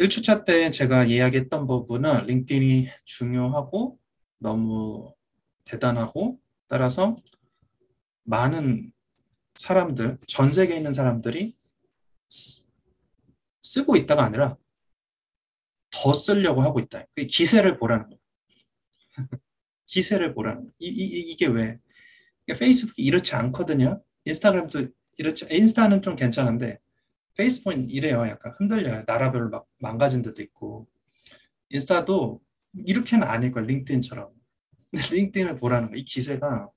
1주차 때 제가 이야기했던 부분은 링크드인이 중요하고 너무 대단하고 따라서 많은 사람들, 전 세계에 있는 사람들이 쓰고 있다가 아니라 더 쓰려고 하고 있다. 그 기세를 보라는 거예요. 기세를 보라는 거예요. 이게 왜? 그러니까 페이스북이 이렇지 않거든요. 인스타그램도 이렇지, 인스타는 좀 괜찮은데 페이스북은 이래요. 약간 흔들려요. 나라별로 막 망가진 데도 있고. 인스타도 이렇게는 아닐 거예요. 링크드인처럼. 근데 링크드인을 보라는 거예요. 이 기세가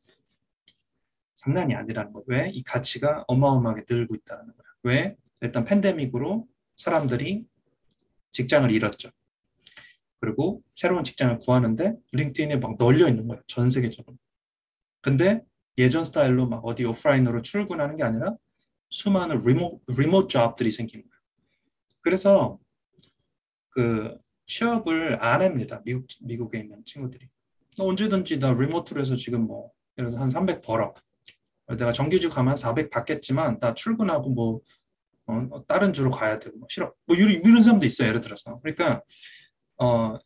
장난이 아니라는 거예요. 왜? 이 가치가 어마어마하게 늘고 있다는 거예요. 왜? 일단 팬데믹으로 사람들이 직장을 잃었죠. 그리고 새로운 직장을 구하는데 링크드인에 막 널려 있는 거예요. 전 세계적으로. 근데 예전 스타일로 막 어디 오프라인으로 출근하는 게 아니라 수많은 리모트 잡들이 생기는 거예요. 그래서 그 취업을 안 합니다. 미국에 있는 친구들이. 언제든지 나 리모트로 해서 지금 뭐 예를 들어 한 300 벌어. 내가 정규직 가면 400 받겠지만 나 출근하고 뭐 다른 주로 가야 되고 뭐 싫어. 뭐 이런 사람도 있어요. 예를 들어서. 그러니까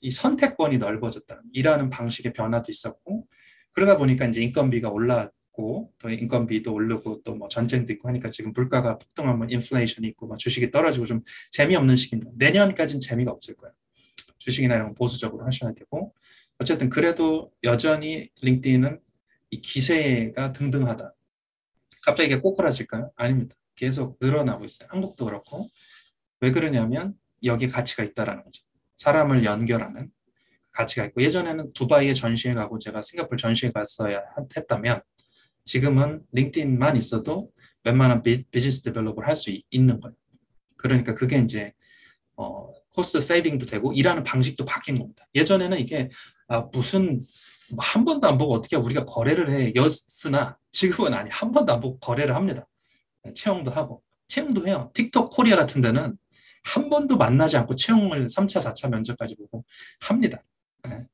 이 선택권이 넓어졌다. 일하는 방식의 변화도 있었고 그러다 보니까 이제 인건비가 올랐고 또 인건비도 오르고 또 뭐 전쟁도 있고 하니까 지금 물가가 폭등하면 인플레이션이 있고 막 주식이 떨어지고 좀 재미없는 시기입니다. 내년까지는 재미가 없을 거예요. 주식이나 이런 거 보수적으로 하셔야 되고 어쨌든 그래도 여전히 링크드인은 이 기세가 등등하다. 갑자기 이게 꼬꾸라질까요? 아닙니다. 계속 늘어나고 있어요. 한국도 그렇고. 왜 그러냐면 여기 가치가 있다라는 거죠. 사람을 연결하는 가치가 있고 예전에는 두바이에 전시회 가고 제가 싱가포르 전시회 갔어야 했다면 지금은 링크드인만 있어도 웬만한 비즈니스 데벨롭을 할 수 있는 거예요. 그러니까 그게 이제 코스트 세이빙도 되고 일하는 방식도 바뀐 겁니다. 예전에는 이게 무슨 한 번도 안 보고 어떻게 우리가 거래를 해 였으나 지금은 아니 한 번도 안 보고 거래를 합니다. 채용도 하고 채용도 해요. 틱톡 코리아 같은 데는 한 번도 만나지 않고 채용을 3차, 4차 면접까지 보고 합니다. 네.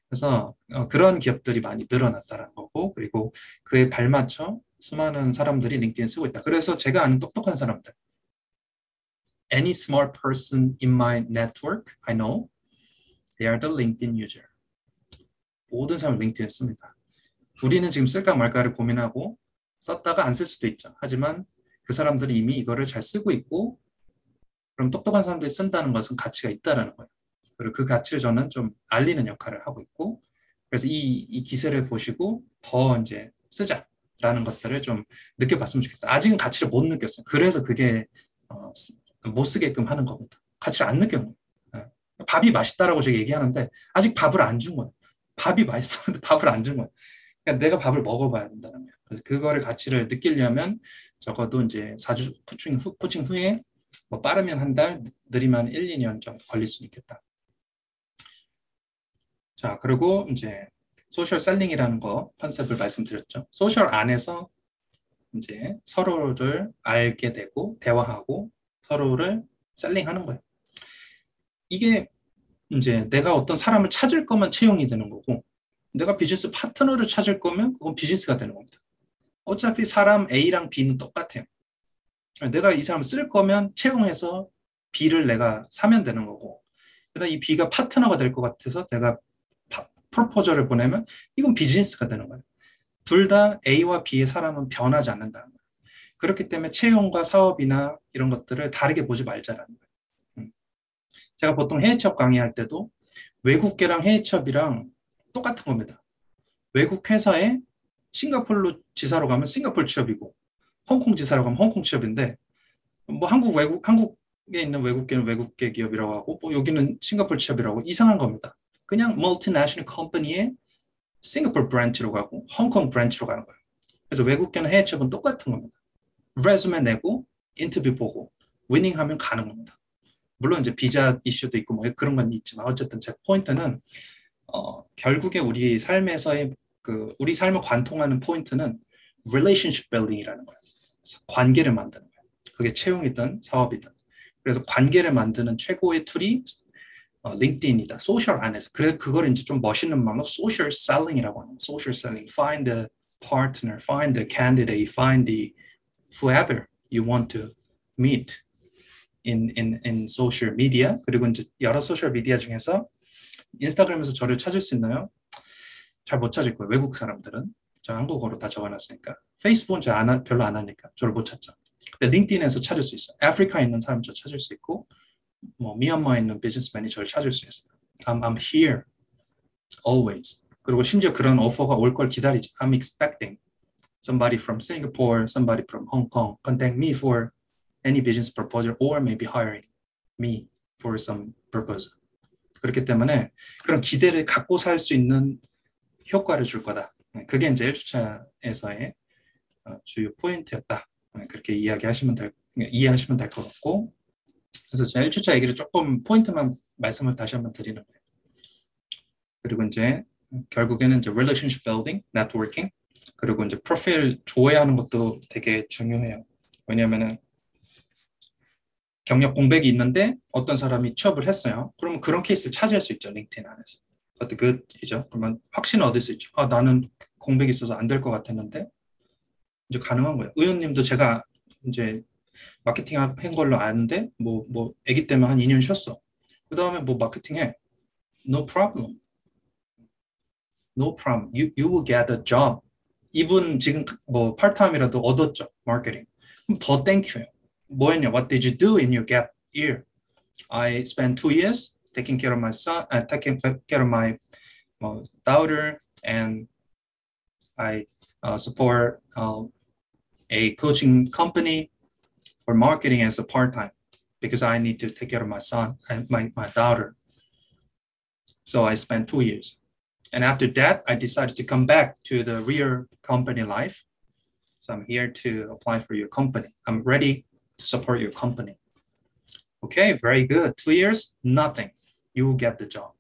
그래서 그런 기업들이 많이 늘어났다는 거고 그리고 그에 발맞춰 수많은 사람들이 링크드인 쓰고 있다. 그래서 제가 아는 똑똑한 사람들 any smart person in my network I know they are the LinkedIn user. 모든 사람이 링크드인 씁니다. 우리는 지금 쓸까 말까를 고민하고 썼다가 안 쓸 수도 있죠. 하지만 그 사람들이 이미 이거를 잘 쓰고 있고 그럼 똑똑한 사람들이 쓴다는 것은 가치가 있다는 거예요. 그리고 그 가치를 저는 좀 알리는 역할을 하고 있고 그래서 이 기세를 보시고 더 이제 쓰자라는 것들을 좀 느껴봤으면 좋겠다. 아직은 가치를 못 느꼈어요. 그래서 그게 못 쓰게끔 하는 겁니다. 가치를 안 느껴요. 밥이 맛있다라고 제가 얘기하는데 아직 밥을 안 준 거예요. 밥이 맛있었는데 밥을 안 준 거예요. 그러니까 내가 밥을 먹어봐야 된다는 거예요. 그래서 그거를 가치를 느끼려면 적어도 이제 4주 코칭 후에 뭐 빠르면 한 달, 느리면 1, 2년 정도 걸릴 수 있겠다. 자, 그리고 이제 소셜 셀링이라는 거 컨셉을 말씀드렸죠. 소셜 안에서 이제 서로를 알게 되고 대화하고 서로를 셀링하는 거예요. 이게 이제 내가 어떤 사람을 찾을 거면 채용이 되는 거고 내가 비즈니스 파트너를 찾을 거면 그건 비즈니스가 되는 겁니다. 어차피 사람 A랑 B는 똑같아요. 내가 이 사람을 쓸 거면 채용해서 B를 내가 사면 되는 거고 그다음 이 B가 파트너가 될 것 같아서 내가 프로포저를 보내면 이건 비즈니스가 되는 거예요. 둘 다 A와 B의 사람은 변하지 않는다는 거예요. 그렇기 때문에 채용과 사업이나 이런 것들을 다르게 보지 말자라는 거예요. 제가 보통 해외 취업 강의할 때도 외국계랑 해외 취업이랑 똑같은 겁니다. 외국 회사에 싱가포르 지사로 가면 싱가포르 취업이고 홍콩 지사로 가면 홍콩 취업인데 뭐 한국에 있는 외국계는 외국계 기업이라고 하고 뭐 여기는 싱가포르 취업이라고 이상한 겁니다. 그냥 멀티내셔널 컴퍼니의 싱가포르 브랜치로 가고 홍콩 브랜치로 가는 거예요. 그래서 외국계는 해외 취업은 똑같은 겁니다. 레주메 내고 인터뷰 보고 위닝하면 가는 겁니다. 물론 이제 비자 이슈도 있고 뭐 그런 건 있지만 어쨌든 제 포인트는 결국에 우리 삶에서의 우리 삶을 관통하는 포인트는 relationship building이라는 거예요. 관계를 만드는 거예요. 그게 채용이든 사업이든. 그래서 관계를 만드는 최고의 툴이 링크드인이다. 소셜 안에서. 그걸 이제 좀 멋있는 말로 소셜 셀링이라고 하는 거예요. 소셜 셀링. Find the partner, find the candidate, find the whoever you want to meet in social media. 그리고 이제 여러 소셜 미디어 중에서 인스타그램에서 저를 찾을 수 있나요? 잘 못 찾을 거예요. 외국 사람들은. 저 한국어로 다 적어놨으니까. 페이스북은 별로 안 하니까 저를 못 찾죠. 근데 링크드인에서 찾을 수 있어요. 아프리카에 있는 사람 저 찾을 수 있고, 뭐 미얀마에 있는 비즈니스맨이 저를 찾을 수 있어요. I'm here always. 그리고 심지어 그런 오퍼가 올 걸 기다리죠. I'm expecting somebody from Singapore, somebody from Hong Kong contact me for any business proposal or maybe hiring me for some purpose. 그렇기 때문에 그런 기대를 갖고 살 수 있는 효과를 줄 거다. 그게 이제 1주차에서의 주요 포인트였다. 그렇게 이해하시면 될 것 같고, 그래서 제가 1주차 얘기를 조금 포인트만 말씀을 다시 한번 드리는 거예요. 그리고 이제 결국에는 이제 relationship building, networking, 그리고 이제 프로필 조회하는 것도 되게 중요해요. 왜냐하면은 경력 공백이 있는데 어떤 사람이 취업을 했어요. 그러면 그런 케이스를 차지할 수 있죠. 링크드인 안에서. But good이죠. 그러면 확신을 얻을 수 있죠. 아, 나는 공백이 있어서 안 될 것 같았는데 이제 가능한 거예요. 의원님도 제가 이제 마케팅 한 걸로 아는데 뭐 아기 때문에 한 2년 쉬었어. 그 다음에 뭐 마케팅 해. No problem. No problem. You will get a job. 이분 지금 뭐 파트타임이라도 얻었죠. 마케팅. 그럼 더 땡큐예요. 뭐 했냐? What did you do in your gap year? I spent 2 years taking care of my son, taking care of my daughter, and I support a coaching company for marketing as a part-time because I need to take care of my son and my daughter. So I spent 2 years. And after that, I decided to come back to the real company life. So I'm here to apply for your company. I'm ready to support your company. Okay, very good. 2 years, nothing. You will get the job.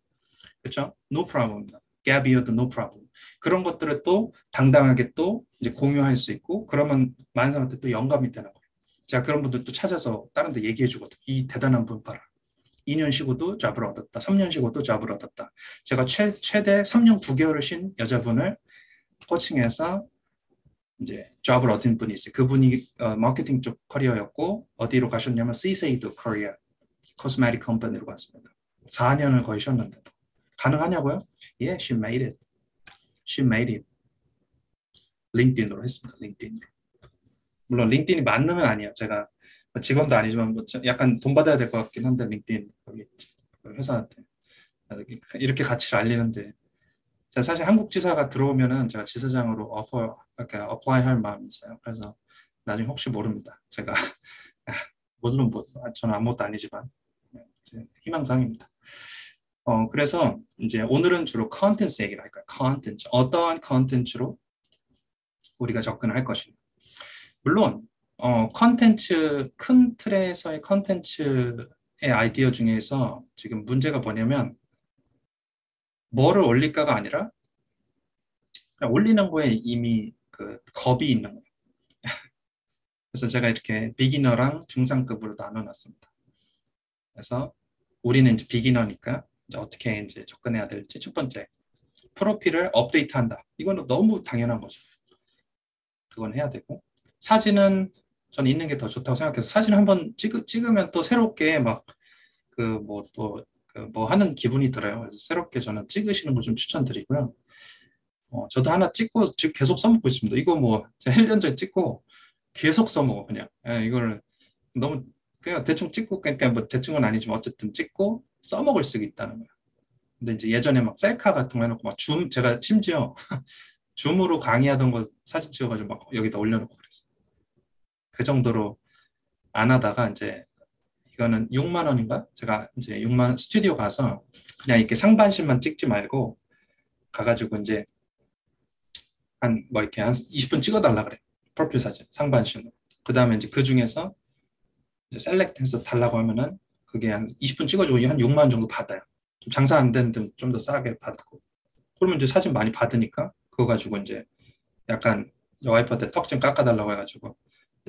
그렇죠? No problem. gap year도 no problem. 그런 것들을 또 당당하게 또 이제 공유할 수 있고, 그러면 많은 사람한테 또 영감이 되는 거예요. 제가 그런 분들 또 찾아서 다른 데 얘기해 주거든요. 이 대단한 분 봐라. 2년 쉬고도 잡을 얻었다. 3년 쉬고도 잡을 얻었다. 제가 최대 3년 9개월을 쉰 여자분을 코칭해서 이제 잡을 얻은 분이 있어요. 그분이 마케팅 쪽 커리어였고 어디로 가셨냐면 시세이도 코리아 코스메틱 컴퍼니로 갔습니다. 4년을 거의 쉬었는데도 가능하냐고요? Yeah, she made it. She made it. 링크드인으로 했습니다. 링크드인으로. 물론 링크드인이 맞는 건 아니에요. 제가 직원도 아니지만 뭐 약간 돈 받아야 될 것 같긴 한데 링크드인 거기 회사한테 이렇게 가치를 알리는데 제가 사실 한국 지사가 들어오면은 제가 지사장으로 이렇게 어플라이 할 마음이 있어요. 그래서 나중에 혹시 모릅니다. 제가 물론 뭐 저는 아무것도 아니지만 희망사항입니다. 그래서 이제 오늘은 주로 컨텐츠 얘기를 할까요? 컨텐츠. 어떠한 컨텐츠로 우리가 접근을 할 것인가. 물론 컨텐츠, 큰 틀에서의 컨텐츠의 아이디어 중에서 지금 문제가 뭐냐면 뭐를 올릴까가 아니라 그냥 올리는 거에 이미 그 겁이 있는 거예요. 그래서 제가 이렇게 비기너랑 중상급으로 나눠놨습니다. 그래서 우리는 이제 비기너니까 이제 어떻게 이제 접근해야 될지 첫 번째, 프로필을 업데이트한다. 이거는 너무 당연한 거죠. 그건 해야 되고 사진은 저는 있는 게 더 좋다고 생각해서 사진 한번 찍으면 또 새롭게 막 그 뭐 또 그 뭐 하는 기분이 들어요. 그래서 새롭게 저는 찍으시는 걸 좀 추천드리고요. 저도 하나 찍고 지금 계속 써먹고 있습니다. 이거 뭐 제가 1년 전에 찍고 계속 써먹어 그냥. 이거를 너무 그냥 대충 찍고 그러니까 뭐 대충은 아니지만 어쨌든 찍고 써먹을 수 있다는 거예요. 근데 이제 예전에 막 셀카 같은 거 해놓고 막 제가 심지어 줌으로 강의하던 거 사진 찍어가지고 막 여기다 올려놓고 그랬어요. 그 정도로 안 하다가 이제 이거는 6만 원인가? 제가 이제 6만 원 스튜디오 가서 그냥 이렇게 상반신만 찍지 말고 가가지고 이제 한 뭐 이렇게 한 20분 찍어달라 그래. 프로필 사진 상반신으로. 그 다음에 이제 그 중에서 이제 셀렉트해서 달라고 하면은 그게 한 20분 찍어주고 한 6만 원 정도 받아요. 좀 장사 안 되는 데는 좀 더 싸게 받고. 그러면 이제 사진 많이 받으니까 그거 가지고 이제 약간 와이프한테 턱 좀 깎아달라고 해가지고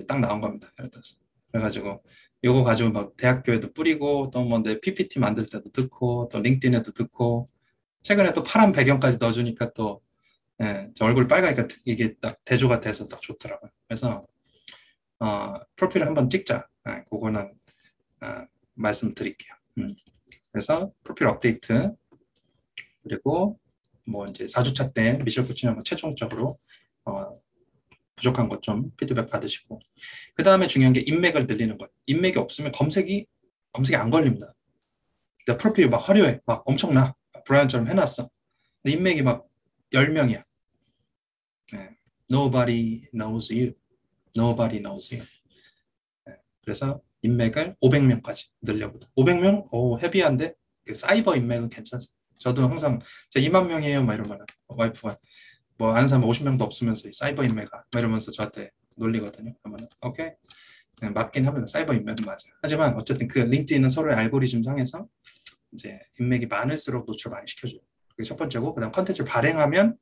딱 나온 겁니다. 예를 들어서. 그래가지고 요거 가지고 막 대학교에도 뿌리고 또 뭐 내 PPT 만들 때도 넣고 또 링크드인에도 넣고 최근에 또 파란 배경까지 넣어주니까 또 저 얼굴 빨가니까 이게 딱 대조가 돼서 딱 좋더라고요. 그래서 프로필을 한번 찍자. 그거는 말씀드릴게요. 그래서 프로필 업데이트 그리고 뭐 이제 4주차 때 미셸 코치는 뭐 최종적으로 부족한 것 좀 피드백 받으시고 그 다음에 중요한 게 인맥을 늘리는 거예요. 인맥이 없으면 검색이 안 걸립니다. 프로필이 막 화려해, 막 엄청나, 브라이언처럼 해놨어. 근데 인맥이 막 10명이야. 네. Nobody knows you. Nobody knows you. 네. 그래서 인맥을 500명까지 늘려보자. 500명? 오, 헤비한데? 그 사이버 인맥은 괜찮습니다. 저도 항상 제 2만 명이에요. 막 이러면 와이프가 뭐 아는 사람 50명도 없으면서 사이버 인맥아 막 이러면서 저한테 놀리거든요. 그러면 오케이. 네, 맞긴 합니다. 사이버 인맥은 맞아요. 하지만 어쨌든 그 링크드인은 서로의 알고리즘 상에서 이제 인맥이 많을수록 노출 많이 시켜줘요. 그게 첫 번째고, 그다음 컨텐츠를 발행하면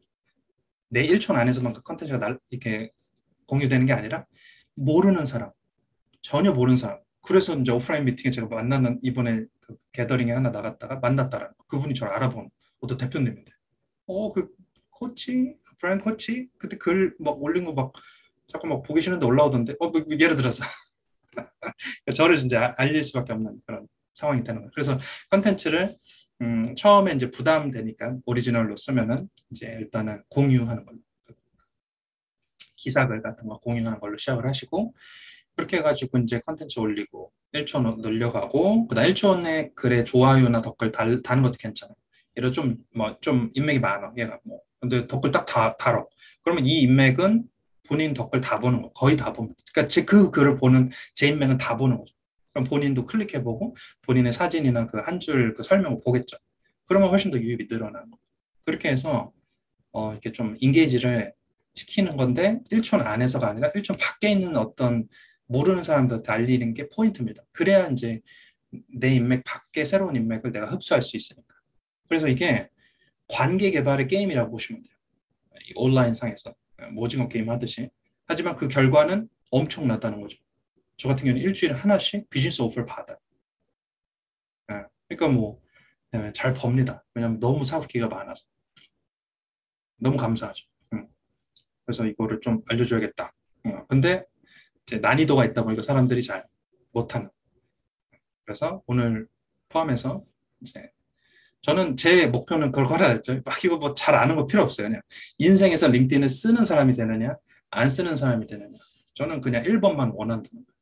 내 1촌 안에서만 그 컨텐츠가 이렇게 공유되는 게 아니라 모르는 사람, 전혀 모르는 사람. 그래서 이제 오프라인 미팅에 제가 만나는 이번에 그 게더링에 하나 나갔다가 만났다라는 거. 그분이 저를 알아본 어떤 대표님인데, 그 코치, 브라이언 코치 그때 글 막 올린 거 막 자꾸 막 보기 싫은데 올라오던데, 뭐 예를 들어서 저를 이제 알릴 수밖에 없는 그런 상황이 되는 거예요. 그래서 컨텐츠를 처음에 이제 부담되니까 오리지널로 쓰면은 이제 일단은 공유하는 걸로 기사글 같은 거 공유하는 걸로 시작을 하시고 그렇게 해가지고 이제 컨텐츠 올리고 1초 늘려가고 그다음 1초의 글에 좋아요나 댓글 다는 것도 괜찮아요. 예를 좀 좀 인맥이 많아 얘가 뭐 근데 댓글 딱 달어. 그러면 이 인맥은 본인 댓글 다 보는 거 거의 다 봅니다. 그러니까 그 글을 보는 제 인맥은 다 보는 거죠. 그럼 본인도 클릭해보고 본인의 사진이나 그 한 줄 그 설명을 보겠죠. 그러면 훨씬 더 유입이 늘어나는 거예요. 그렇게 해서 이렇게 좀 인게이지를 시키는 건데 1촌 안에서가 아니라 1촌 밖에 있는 어떤 모르는 사람들한테 알리는 게 포인트입니다. 그래야 이제 내 인맥 밖에 새로운 인맥을 내가 흡수할 수 있으니까. 그래서 이게 관계 개발의 게임이라고 보시면 돼요. 온라인 상에서 오징어 게임 하듯이. 하지만 그 결과는 엄청나다는 거죠. 저 같은 경우는 일주일에 하나씩 비즈니스 오퍼를 받아요. 그러니까 뭐 잘 법니다. 왜냐하면 너무 사업기가 많아서. 너무 감사하죠. 그래서 이거를 좀 알려줘야겠다. 근데 이제 난이도가 있다 보니까 사람들이 잘 못하는. 그래서 오늘 포함해서 이제 저는 제 목표는 그걸 걸어야죠. 막 이거 뭐 잘 아는 거 필요 없어요. 그냥 인생에서 링크드인을 쓰는 사람이 되느냐, 안 쓰는 사람이 되느냐. 저는 그냥 1번만 원한다는 거예요.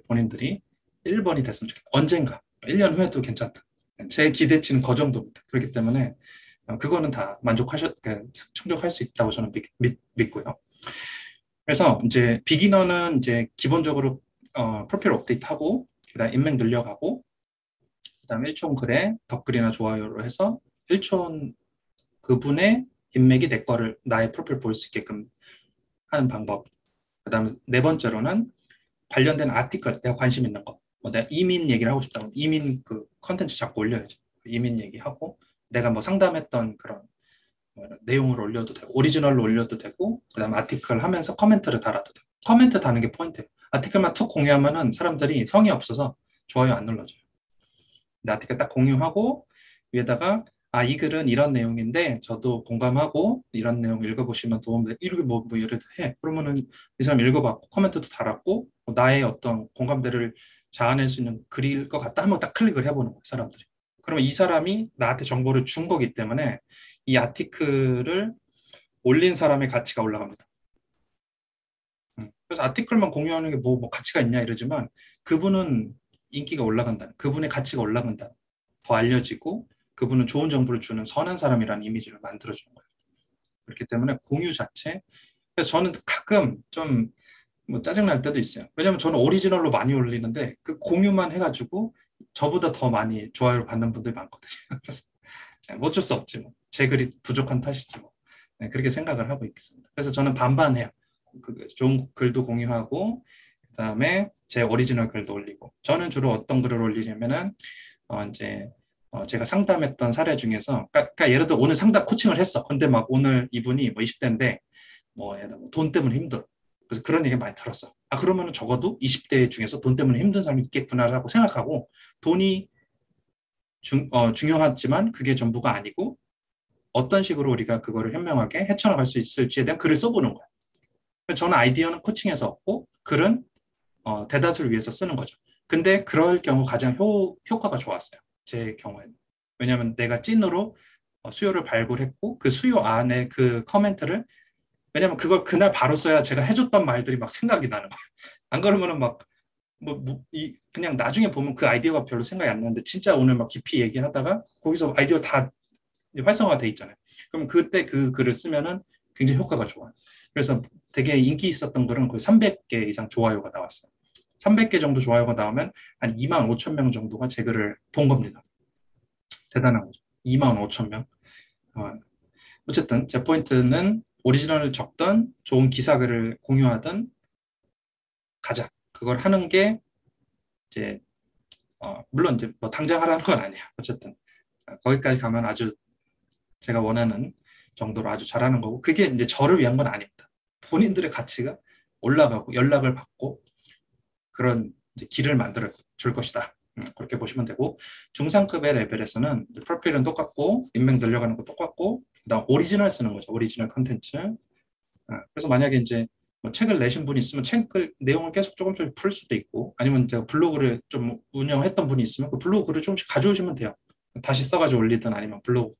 본인들이 1번이 됐으면 좋겠다. 언젠가 1년 후에도 괜찮다. 제 기대치는 그 정도입니다. 그렇기 때문에 그거는 다 충족할 수 있다고 저는 믿고요. 그래서 이제 비기너는 이제 기본적으로 프로필 업데이트하고 그다음 인맥 늘려가고 그다음 1촌 글에 덧글이나 좋아요로 해서 1촌 그분의 인맥이 나의 프로필 볼 수 있게끔 하는 방법. 그다음 네 번째로는 관련된 아티클 내가 관심 있는 거. 뭐 내가 이민 얘기를 하고 싶다. 이민 그 컨텐츠 자꾸 올려야죠. 이민 얘기하고 내가 뭐 상담했던 그런 내용을 올려도 되고 오리지널로 올려도 되고 그다음 아티클 하면서 코멘트를 달아도 되고 코멘트 다는 게 포인트예요. 아티클만 툭 공유하면은 사람들이 성의 없어서 좋아요 안 눌러줘요. 근데 아티클 딱 공유하고 위에다가 이 글은 이런 내용인데 저도 공감하고 이런 내용 읽어보시면 도움돼. 이렇게 뭐 예를 들어 해. 그러면은 이 사람 읽어봤고 코멘트도 달았고 나의 어떤 공감대를 자아낼 수 있는 글일 것 같다 하면 딱 클릭을 해보는 거예요 사람들이. 그러면 이 사람이 나한테 정보를 준 거기 때문에 이 아티클을 올린 사람의 가치가 올라갑니다. 그래서 아티클만 공유하는 게 뭐 가치가 있냐 이러지만 그분은 인기가 올라간다. 그분의 가치가 올라간다. 더 알려지고 그분은 좋은 정보를 주는 선한 사람이라는 이미지를 만들어주는 거예요. 그렇기 때문에 공유 자체. 그래서 저는 가끔 좀 뭐 짜증날 때도 있어요. 왜냐면 저는 오리지널로 많이 올리는데 그 공유만 해가지고 저보다 더 많이 좋아요를 받는 분들이 많거든요. 그래서 뭐 어쩔 수 없지 뭐. 제 글이 부족한 탓이지 뭐. 그렇게 생각을 하고 있습니다. 그래서 저는 반반해요. 좋은 글도 공유하고 그다음에 제 오리지널 글도 올리고 저는 주로 어떤 글을 올리냐면은 이제 제가 상담했던 사례 중에서 그러니까 예를 들어 오늘 상담 코칭을 했어. 근데 막 오늘 이분이 뭐 20대인데 돈 때문에 힘들어. 그래서 그런 얘기 많이 들었어. 그러면은 적어도 20대 중에서 돈 때문에 힘든 사람이 있겠구나라고 생각하고 돈이 중요하지만 그게 전부가 아니고 어떤 식으로 우리가 그거를 현명하게 헤쳐나갈 수 있을지에 대한 글을 써보는 거야. 저는 아이디어는 코칭에서 얻고 글은 대다수를 위해서 쓰는 거죠. 근데 그럴 경우 가장 효과가 좋았어요. 제 경우에는. 왜냐하면 내가 찐으로 수요를 발굴했고 그 수요 안에 그 커멘트를 왜냐면 그걸 그날 바로 써야 제가 해줬던 말들이 막 생각이 나는 거예요. 안 그러면은 막 그냥 나중에 보면 그 아이디어가 별로 생각이 안 나는데 진짜 오늘 막 깊이 얘기하다가 거기서 아이디어 다 활성화가 돼 있잖아요. 그럼 그때 그 글을 쓰면은 굉장히 효과가 좋아요. 그래서 되게 인기 있었던 글은 거의 300개 이상 좋아요가 나왔어요. 300개 정도 좋아요가 나오면 한 2만 5천 명 정도가 제 글을 본 겁니다. 대단한 거죠. 2만 5천 명. 어쨌든 제 포인트는 오리지널을 적던 좋은 기사글을 공유하던 가자. 그걸 하는 게 이제 물론 이제 뭐 당장 하라는 건 아니에요. 어쨌든 거기까지 가면 아주 제가 원하는 정도로 아주 잘하는 거고 그게 이제 저를 위한 건 아닙니다. 본인들의 가치가 올라가고 연락을 받고 그런 이제 길을 만들어 줄 것이다. 그렇게 보시면 되고 중상급의 레벨에서는 프로필은 똑같고 인맥 늘려가는 거 똑같고 그다음 오리지널 쓰는 거죠. 오리지널 컨텐츠. 그래서 만약에 이제 뭐 책을 내신 분이 있으면 책을 내용을 계속 조금씩 풀 수도 있고 아니면 제가 블로그를 좀 운영했던 분이 있으면 그 블로그 글을 조금씩 가져오시면 돼요. 다시 써가지고 올리든 아니면 블로그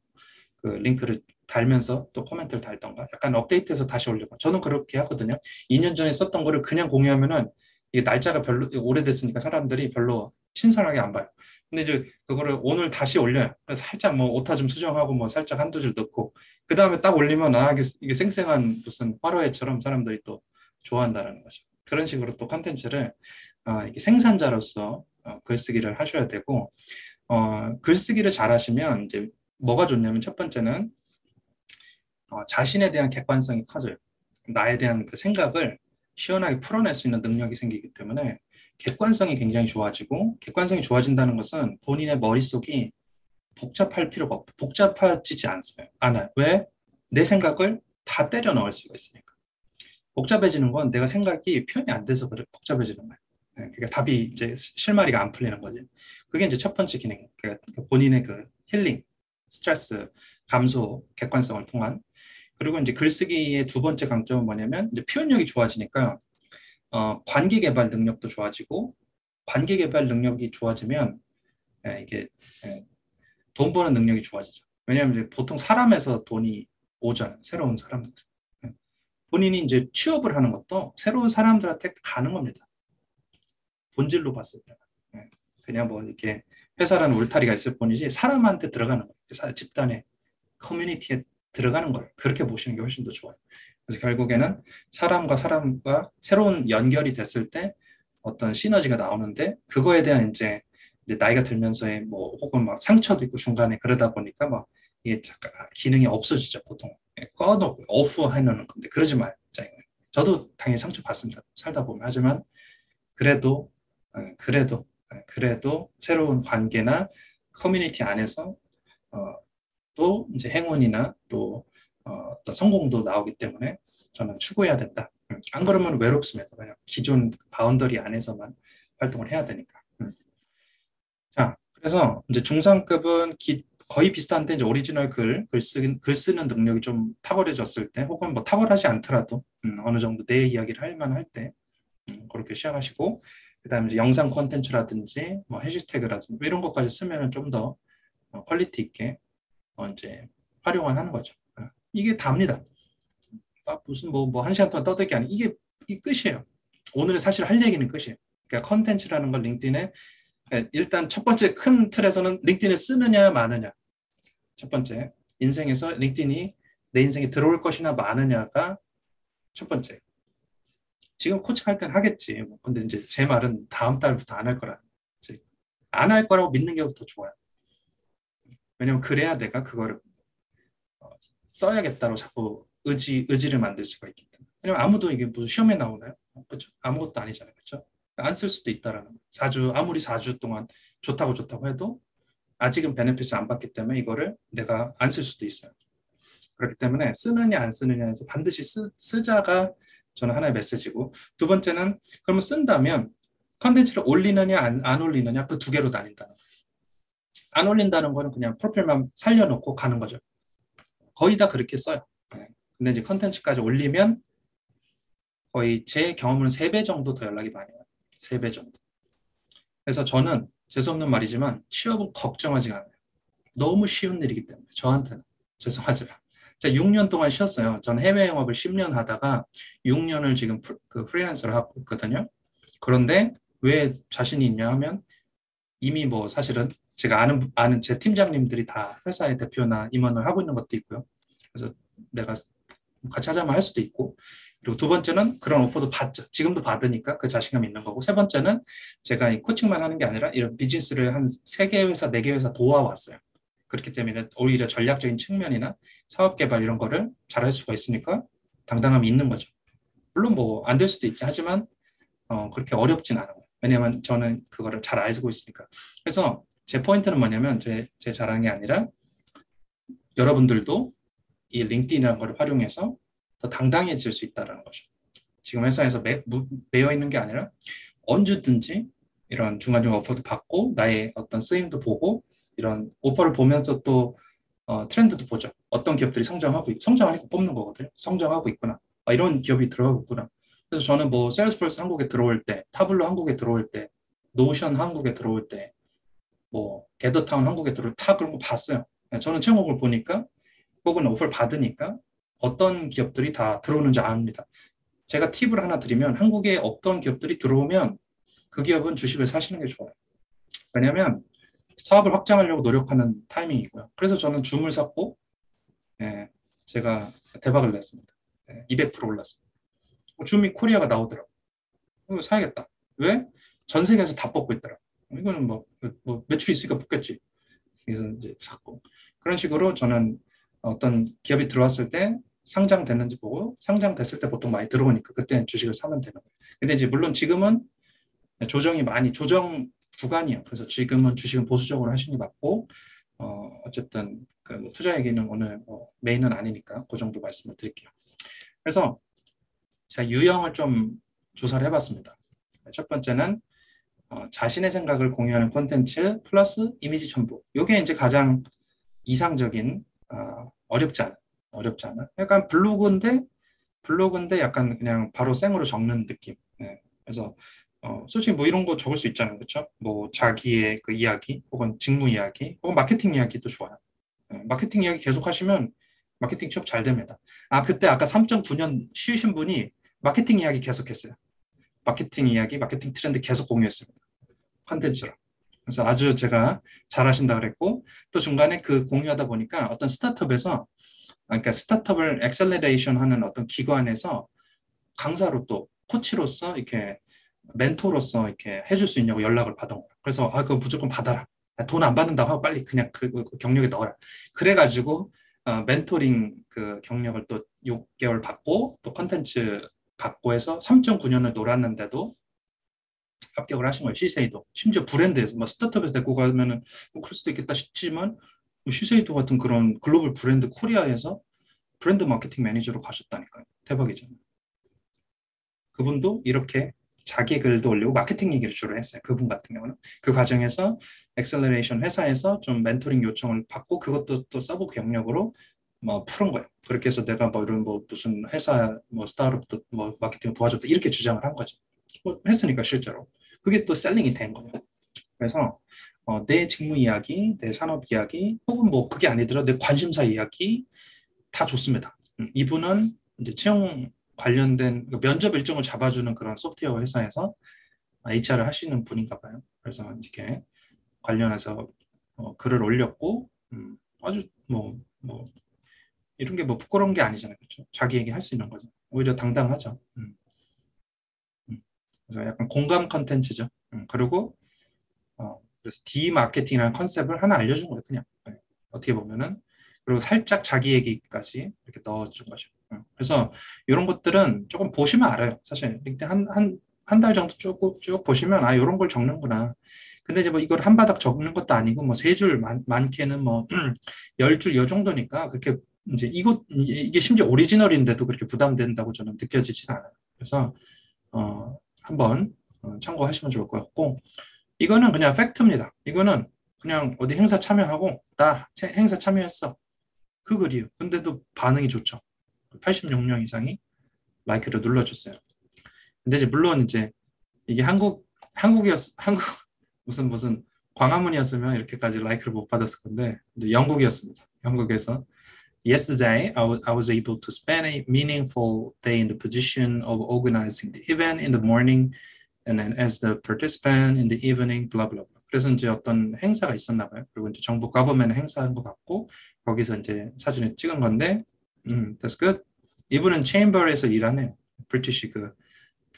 그 링크를 달면서 또 코멘트를 달던가 약간 업데이트해서 다시 올리고 저는 그렇게 하거든요. 2년 전에 썼던 거를 그냥 공유하면은 이게 날짜가 별로 오래됐으니까 사람들이 별로 신선하게 안 봐요. 근데 이제 그거를 오늘 다시 올려요. 살짝 뭐 오타 좀 수정하고 뭐 살짝 한두 줄 넣고 그 다음에 딱 올리면 이게 쌩쌩한 무슨 화로회처럼 사람들이 또 좋아한다는 거죠. 그런 식으로 또 컨텐츠를 이게 생산자로서 글쓰기를 하셔야 되고 글쓰기를 잘하시면 이제 뭐가 좋냐면 첫 번째는 자신에 대한 객관성이 커져요. 나에 대한 그 생각을 시원하게 풀어낼 수 있는 능력이 생기기 때문에 객관성이 굉장히 좋아지고 객관성이 좋아진다는 것은 본인의 머릿속이 복잡할 필요가 없고 복잡해지지 않아요. 왜? 내 생각을 다 때려 넣을 수가 있으니까. 복잡해지는 건 내가 생각이 표현이 안 돼서 그래 복잡해지는 거예요. 그러니까 답이 이제 실마리가 안 풀리는 거지. 그게 이제 첫 번째 기능. 그러니까 본인의 그 힐링, 스트레스 감소, 객관성을 통한. 그리고 이제 글쓰기의 두 번째 강점은 뭐냐면 이제 표현력이 좋아지니까 관계 개발 능력도 좋아지고 관계 개발 능력이 좋아지면 이게 돈 버는 능력이 좋아지죠. 왜냐하면 이제 보통 사람에서 돈이 오잖아요. 새로운 사람들. 본인이 이제 취업을 하는 것도 새로운 사람들한테 가는 겁니다. 본질로 봤을 때. 그냥 뭐 이렇게 회사라는 울타리가 있을 뿐이지 사람한테 들어가는 거예요. 집단에, 커뮤니티에 들어가는 걸 그렇게 보시는 게 훨씬 더 좋아요. 그래서 결국에는 사람과 사람과 새로운 연결이 됐을 때 어떤 시너지가 나오는데 그거에 대한 이제 나이가 들면서의 뭐 혹은 막 상처도 있고 중간에 그러다 보니까 막 이게 잠깐 기능이 없어지죠 보통 꺼놓고 오프 해놓는 건데 그러지 말자. 저도 당연히 상처 받습니다. 살다 보면 하지만 그래도 그래도 새로운 관계나 커뮤니티 안에서 또 이제 행운이나 또 어떤 성공도 나오기 때문에 저는 추구해야 된다. 안 그러면 외롭습니다. 그냥 기존 바운더리 안에서만 활동을 해야 되니까. 자, 그래서 이제 중상급은 거의 비슷한데 이제 오리지널 글 쓰는 능력이 좀 탁월해졌을 때 혹은 뭐 탁월하지 않더라도 어느 정도 내 이야기를 할 만할 때 그렇게 시작하시고 그다음에 이제 영상 콘텐츠라든지 뭐 해시태그라든지 뭐 이런 것까지 쓰면은 좀 더 퀄리티 있게 이제 활용을 하는 거죠. 이게 답니다. 무슨 뭐 한 시간 동안 떠들기 아니 이게 끝이에요. 오늘은 사실 할 얘기는 끝이에요. 그러니까 컨텐츠라는 걸 링크드인에 일단 첫 번째 큰 틀에서는 링크드인에 쓰느냐 마느냐. 첫 번째 인생에서 링크드인이 내 인생에 들어올 것이나 마느냐가 첫 번째. 지금 코칭할 때는 하겠지. 근데 이제 제 말은 다음 달부터 안 할 거라. 안 할 거라고 믿는 게 더 좋아요. 왜냐면 그래야 내가 그거를 써야겠다로 자꾸 의지를 만들 수가 있기 때문에. 왜냐면 아무도 이게 무슨 시험에 나오나요? 그렇죠? 아무것도 아니잖아요. 그렇죠? 안 쓸 수도 있다라는 거. 4주 아무리 4주 동안 좋다고 해도 아직은 베네핏을 안 받기 때문에 이거를 내가 안 쓸 수도 있어요. 그렇기 때문에 쓰느냐 안 쓰느냐에서 반드시 쓰자가 저는 하나의 메시지고 두 번째는 그러면 쓴다면 컨텐츠를 올리느냐 안 올리느냐 그 두 개로 나뉜다는 거예요. 안 올린다는 거는 그냥 프로필만 살려놓고 가는 거죠. 거의 다 그렇게 써요. 근데 이제 컨텐츠까지 올리면 거의 제 경험은 3배 정도 더 연락이 많이 와요. 3배 정도. 그래서 저는 재수없는 말이지만 취업은 걱정하지 않아요. 너무 쉬운 일이기 때문에 저한테는 죄송하지만 제가 6년 동안 쉬었어요. 전 해외 영업을 10년 하다가 6년을 지금 그 프리랜서를 하고 있거든요. 그런데 왜 자신이 있냐 하면 이미 뭐 사실은 제가 아는 제 팀장님들이 다 회사의 대표나 임원을 하고 있는 것도 있고요. 그래서 내가 같이 하자면 할 수도 있고, 그리고 두 번째는 그런 오퍼도 받죠. 지금도 받으니까 그 자신감이 있는 거고, 세 번째는 제가 이 코칭만 하는 게 아니라 이런 비즈니스를 한 3개 회사, 4개 회사 도와왔어요. 그렇기 때문에 오히려 전략적인 측면이나 사업 개발 이런 거를 잘할 수가 있으니까 당당함이 있는 거죠. 물론 뭐 안 될 수도 있지 하지만 그렇게 어렵진 않아요. 왜냐면 저는 그거를 잘 알고 있으니까. 그래서 제 포인트는 뭐냐면 제 자랑이 아니라 여러분들도 이 링크드인이라는 걸 활용해서 더 당당해질 수 있다는 거죠. 지금 회사에서 매여 있는 게 아니라 언제든지 이런 중간중간 오퍼도 받고 나의 어떤 쓰임도 보고 이런 오퍼를 보면서 또 트렌드도 보죠. 어떤 기업들이 성장하니까 뽑는 거거든요. 성장하고 있구나. 이런 기업이 들어가고 있구나. 그래서 저는 뭐 세일즈포스 한국에 들어올 때, 타블로 한국에 들어올 때, 노션 한국에 들어올 때, 뭐 게더타운 한국에 들어올 때 다 그런 거 봤어요. 저는 채용을 보니까 혹은 오퍼를 받으니까 어떤 기업들이 다 들어오는지 압니다. 제가 팁을 하나 드리면 한국에 없던 기업들이 들어오면 그 기업은 주식을 사시는 게 좋아요. 왜냐하면 사업을 확장하려고 노력하는 타이밍이고요. 그래서 저는 줌을 샀고 예, 제가 대박을 냈습니다. 200% 올랐어요. 줌이 코리아가 나오더라고요. 이거 사야겠다. 왜? 전 세계에서 다 뽑고 있더라고요. 이거는 뭐 매출이 있으니까 뽑겠지. 그래서 이제 샀고 그런 식으로 저는 어떤 기업이 들어왔을 때 상장됐는지 보고 상장됐을 때 보통 많이 들어오니까 그때 주식을 사면 되는 거예요. 근데 이제 물론 지금은 조정이 많이 조정 구간이에요. 그래서 지금은 주식은 보수적으로 하시는 게 맞고 어쨌든 그 투자 얘기는 오늘 메인은 아니니까 그 정도 말씀을 드릴게요. 그래서 제가 유형을 좀 조사를 해봤습니다. 첫 번째는 자신의 생각을 공유하는 콘텐츠 플러스 이미지 첨부. 이게 이제 가장 이상적인 어렵지 않아. 약간 블로그인데 약간 그냥 바로 생으로 적는 느낌. 네. 그래서 솔직히 뭐 이런 거 적을 수 있잖아요, 그렇죠? 뭐 자기의 그 이야기, 혹은 직무 이야기, 혹은 마케팅 이야기도 좋아요. 네. 마케팅 이야기 계속 하시면 마케팅 취업 잘 됩니다. 그때 아까 3.9년 쉬신 분이 마케팅 이야기 계속했어요. 마케팅 이야기, 마케팅 트렌드 계속 공유했습니다. 컨텐츠로. 그래서 아주 제가 잘하신다 그랬고 또 중간에 그 공유하다 보니까 어떤 스타트업에서 그러니까 스타트업을 엑셀러레이션 하는 어떤 기관에서 강사로 또 코치로서 이렇게 멘토로서 이렇게 해줄 수 있냐고 연락을 받은 거예요. 그래서 그거 무조건 받아라. 돈 안 받는다고 하고 빨리 그냥 그 경력에 넣어라. 그래가지고 멘토링 그 경력을 또 6개월 받고 또 컨텐츠 받고 해서 3.9년을 놀았는데도 합격을 하신 거예요. 시세이도. 심지어 브랜드에서 뭐 스타트업에서 데리고 가면은 뭐 그럴 수도 있겠다 싶지만 뭐 시세이도 같은 그런 글로벌 브랜드 코리아에서 브랜드 마케팅 매니저로 가셨다니까요. 대박이죠. 그분도 이렇게 자기 글도 올리고 마케팅 얘기를 주로 했어요. 그분 같은 경우는. 그 과정에서 엑셀러레이션 회사에서 좀 멘토링 요청을 받고 그것도 또 서브 경력으로 뭐 푸는 거예요. 그렇게 해서 내가 뭐 이런 뭐 무슨 회사 뭐 스타트업도 뭐 마케팅 도와줬다 이렇게 주장을 한 거죠. 뭐 했으니까 실제로. 그게 또 셀링이 된 거예요. 그래서 내 직무 이야기, 내 산업 이야기, 혹은 뭐 그게 아니더라도 내 관심사 이야기 다 좋습니다. 이분은 이제 채용 관련된 면접 일정을 잡아주는 그런 소프트웨어 회사에서 HR을 하시는 분인가 봐요. 그래서 이렇게 관련해서 글을 올렸고 아주 뭐 이런 게 뭐 부끄러운 게 아니잖아요, 그렇죠? 자기 얘기 할 수 있는 거죠. 오히려 당당하죠. 그래서 약간 공감 컨텐츠죠. 그리고 그래서 디마케팅이라는 컨셉을 하나 알려준 거예요, 그냥. 네. 어떻게 보면은. 그리고 살짝 자기 얘기까지 이렇게 넣어준 거죠. 그래서 이런 것들은 조금 보시면 알아요. 사실 링크드인 한 달 정도 쭉 보시면 이런 걸 적는구나. 근데 이제 뭐 이걸 한 바닥 적는 것도 아니고 뭐 세 줄 많게는 뭐 10줄 이 정도니까 그렇게 이제 이게 심지어 오리지널인데도 그렇게 부담된다고 저는 느껴지진 않아요. 그래서 한번 참고하시면 좋을 것 같고 이거는 그냥 팩트입니다. 이거는 그냥 어디 행사 참여하고 나 행사 참여했어. 그 글이에요. 근데도 반응이 좋죠. 86명 이상이 라이크를 눌러줬어요. 근데 이제 물론 이제 이게 한국이었 한국 무슨 광화문이었으면 이렇게까지 라이크를 못 받았을 건데 영국이었습니다. 영국에서 Yesterday, I was able to spend a meaningful day in the position of organizing the event in the morning and then as the participant in the evening, blah, blah, blah. 그래서 이제 어떤 행사가 있었나 봐요. 그리고 이제 정부 거버먼트 행사한 것 같고 거기서 이제 사진을 찍은 건데 that's good. 이분은 체인버에서 일하네요. 브리티시 그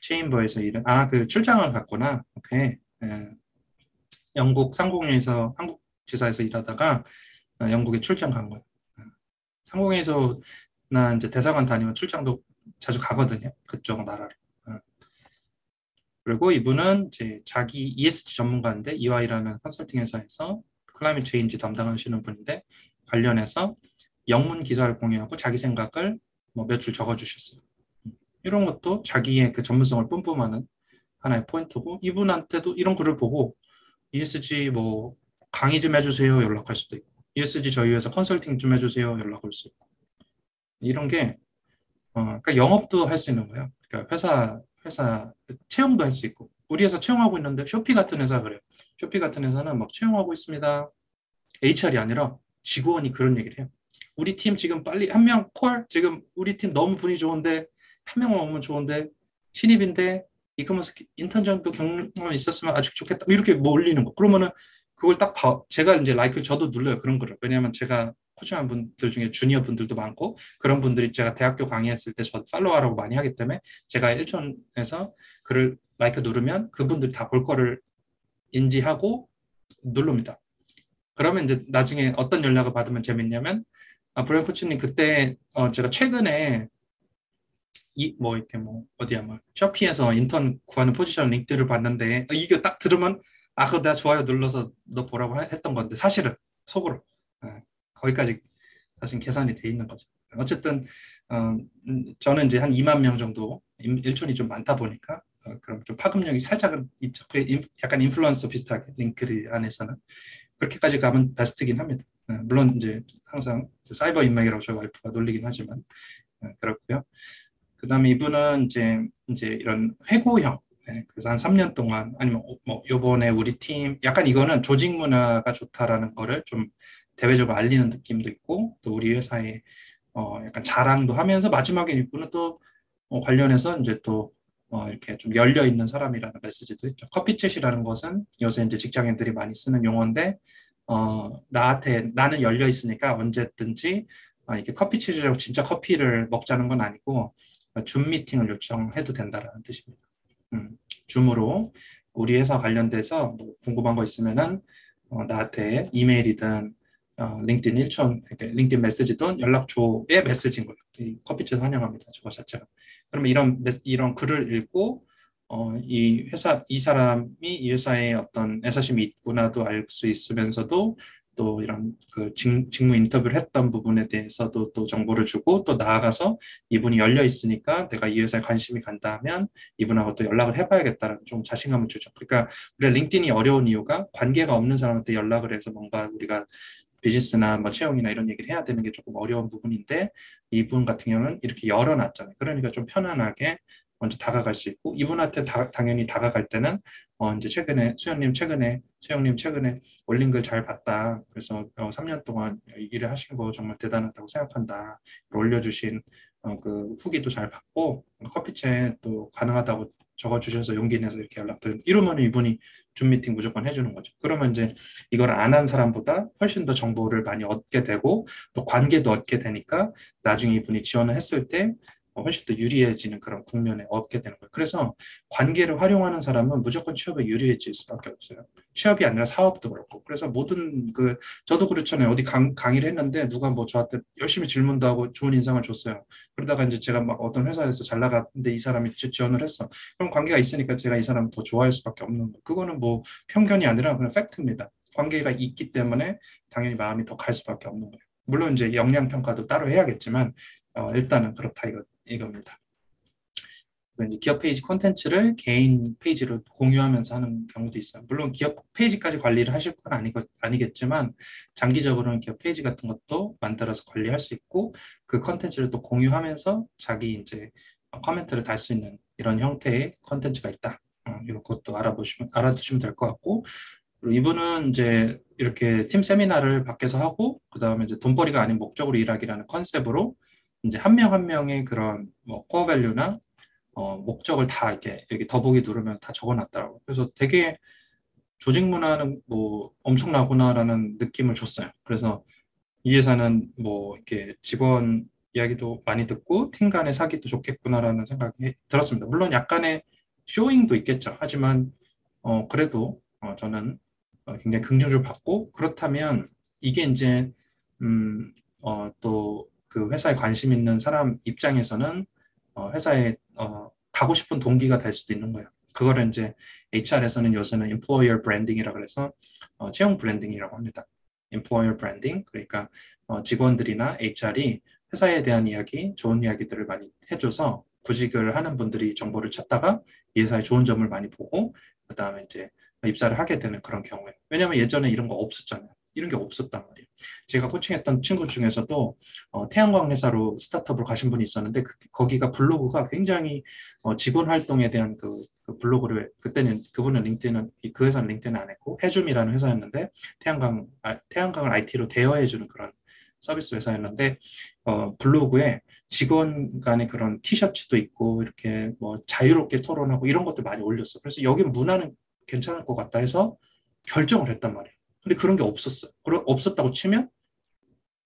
체인버에서 일은 그 출장을 갔구나. 오케이. 영국 상공회에서 한국 지사에서 일하다가 영국에 출장 간 거예요. 상공회에서나 이제 대사관 다니면 출장도 자주 가거든요. 그쪽 나라로. 그리고 이분은 이제 자기 ESG 전문가인데 EY라는 컨설팅 회사에서 클라이밋 체인지 담당하시는 분인데 관련해서 영문 기사를 공유하고 자기 생각을 뭐 몇 줄 적어주셨어요. 이런 것도 자기의 그 전문성을 뿜뿜하는 하나의 포인트고 이분한테도 이런 글을 보고 ESG 뭐 강의 좀 해주세요 연락할 수도 있고 ESG 저희 회사 컨설팅 좀 해주세요 연락 올 수 있고 이런 게 그러니까 영업도 할 수 있는 거예요. 그러니까 회사 채용도 할 수 있고 우리 회사 채용하고 있는데 쇼피 같은 회사 그래요. 쇼피 같은 회사는 막 채용하고 있습니다. HR이 아니라 직원이 그런 얘기를 해요. 우리 팀 지금 빨리 한 명 콜 지금 우리 팀 너무 분위기 좋은데 한 명만 오면 좋은데 신입인데 이커머스 인턴 정도 경험 있었으면 아주 좋겠다 이렇게 뭐 올리는 거 그러면은 그걸 딱 제가 이제 라이크를 저도 눌러요 그런 거를 왜냐하면 제가 코칭한 분들 중에 주니어 분들도 많고 그런 분들이 제가 대학교 강의했을 때 저 팔로우하라고 많이 하기 때문에 제가 일촌에서 글을 라이크 누르면 그분들이 다 볼 거를 인지하고 누릅니다. 그러면 이제 나중에 어떤 연락을 받으면 재밌냐면 브라이언 코치님 그때 제가 최근에 뭐 이렇게 뭐 어디야 뭐 쇼피에서 인턴 구하는 포지션 링크를 봤는데 이게 딱 들으면 그거 내가 좋아요 눌러서 너 보라고 했던 건데 사실은 속으로 거기까지 사실 계산이 돼 있는 거죠. 어쨌든 저는 이제 한 2만 명 정도 일촌이 좀 많다 보니까 그럼 좀 파급력이 살짝은 있죠. 약간 인플루언서 비슷하게 링크를 안에서는 그렇게까지 가면 베스트긴 합니다. 물론 이제 항상 사이버 인맥이라고 저희 와이프가 놀리긴 하지만 그렇고요. 그다음에 이분은 이제 이런 회고형 그래서 한 3년 동안 아니면 뭐 요번에 우리 팀 약간 이거는 조직 문화가 좋다라는 거를 좀 대외적으로 알리는 느낌도 있고 또 우리 회사의 약간 자랑도 하면서 마지막에 이분은 또 관련해서 이제 또 이렇게 좀 열려 있는 사람이라는 메시지도 있죠. 커피챗이라는 것은 요새 이제 직장인들이 많이 쓰는 용어인데 나는 열려 있으니까 언제든지 이렇게 커피챗이라고 진짜 커피를 먹자는 건 아니고 줌 미팅을 요청해도 된다라는 뜻입니다. 줌으로 우리 회사 관련돼서 뭐 궁금한 거 있으면은 나한테 이메일이든 링크드인 일촌 링크드인 메시지든 연락줘의 메시지인 거예요. 이 커피챗 환영합니다. 저거 자체가. 그러면 이런 글을 읽고 이 사람이 이 회사에 어떤 애사심이 있구나도 알 수 있으면서도 또 이런 그 직무 인터뷰를 했던 부분에 대해서도 또 정보를 주고 또 나아가서 이분이 열려 있으니까 내가 이 회사에 관심이 간다면 이분하고 또 연락을 해봐야겠다라는 좀 자신감을 주죠. 그러니까 우리가 링크드인이 어려운 이유가 관계가 없는 사람한테 연락을 해서 뭔가 우리가 비즈니스나 뭐 채용이나 이런 얘기를 해야 되는 게 조금 어려운 부분인데 이분 같은 경우는 이렇게 열어놨잖아요. 그러니까 좀 편안하게 먼저 다가갈 수 있고 이분한테 당연히 다가갈 때는 이제 수영님 최근에 올린 글 잘 봤다. 그래서 3년 동안 일을 하신 거 정말 대단하다고 생각한다. 올려주신 그 후기도 잘 받고 커피챗 또 가능하다고 적어주셔서 용기 내서 이렇게 연락드린 이러면 이분이 줌 미팅 무조건 해주는 거죠. 그러면 이제 이걸 안 한 사람보다 훨씬 더 정보를 많이 얻게 되고 또 관계도 얻게 되니까 나중에 이분이 지원을 했을 때 훨씬 더 유리해지는 그런 국면에 얻게 되는 거예요. 그래서 관계를 활용하는 사람은 무조건 취업에 유리해질 수밖에 없어요. 취업이 아니라 사업도 그렇고. 그래서 모든 저도 그렇잖아요. 어디 강의를 했는데 누가 뭐 저한테 열심히 질문도 하고 좋은 인상을 줬어요. 그러다가 이제 제가 막 어떤 회사에서 잘 나갔는데 이 사람이 지원을 했어. 그럼 관계가 있으니까 제가 이 사람을 더 좋아할 수밖에 없는 거예요. 그거는 뭐 편견이 아니라 그냥 팩트입니다. 관계가 있기 때문에 당연히 마음이 더 갈 수밖에 없는 거예요. 물론 이제 역량 평가도 따로 해야겠지만 일단은 그렇다 이겁니다. 이제 기업 페이지 콘텐츠를 개인 페이지로 공유하면서 하는 경우도 있어요. 물론 기업 페이지까지 관리를 하실 건 아니겠지만 장기적으로는 기업 페이지 같은 것도 만들어서 관리할 수 있고 그 콘텐츠를 또 공유하면서 자기 이제 코멘트를 달 수 있는 이런 형태의 콘텐츠가 있다. 이런 것도 알아두시면 될 것 같고, 그리고 이분은 이제 이렇게 팀 세미나를 밖에서 하고, 그 다음에 이제 돈벌이가 아닌 목적으로 일하기라는 컨셉으로 이제 한 명 한 명의 그런 뭐 코어 밸류나 목적을 다 이렇게 여기 더보기 누르면 다 적어놨더라고요. 그래서 되게 조직 문화는 뭐 엄청나구나라는 느낌을 줬어요. 그래서 이 회사는 뭐 이렇게 직원 이야기도 많이 듣고 팀 간의 사기도 좋겠구나라는 생각이 들었습니다. 물론 약간의 쇼잉도 있겠죠. 하지만 그래도 저는 굉장히 긍정적으로 봤고, 그렇다면 이게 이제 또 그 회사에 관심 있는 사람 입장에서는 회사에 가고 싶은 동기가 될 수도 있는 거예요. 그거를 이제 HR에서는 요새는 employer branding이라고 해서 채용 브랜딩이라고 합니다. employer branding, 그러니까 직원들이나 HR이 회사에 대한 이야기, 좋은 이야기들을 많이 해줘서 구직을 하는 분들이 정보를 찾다가 이 회사의 좋은 점을 많이 보고 그 다음에 이제 입사를 하게 되는 그런 경우에, 왜냐하면 예전에 이런 거 없었잖아요. 이런 게 없었단 말이에요. 제가 코칭했던 친구 중에서도 태양광 회사로 스타트업으로 가신 분이 있었는데 거기가 블로그가 굉장히 직원 활동에 대한 그 블로그를, 그때는 그분은 링크드인은, 그 회사는 링크드인 안 했고 해줌이라는 회사였는데 태양광을 IT로 대여해주는 그런 서비스 회사였는데 블로그에 직원 간의 그런 티셔츠도 있고 이렇게 뭐 자유롭게 토론하고 이런 것들 많이 올렸어. 그래서 여기 문화는 괜찮을 것 같다 해서 결정을 했단 말이에요. 근데 그런 게 없었어요. 없었다고 치면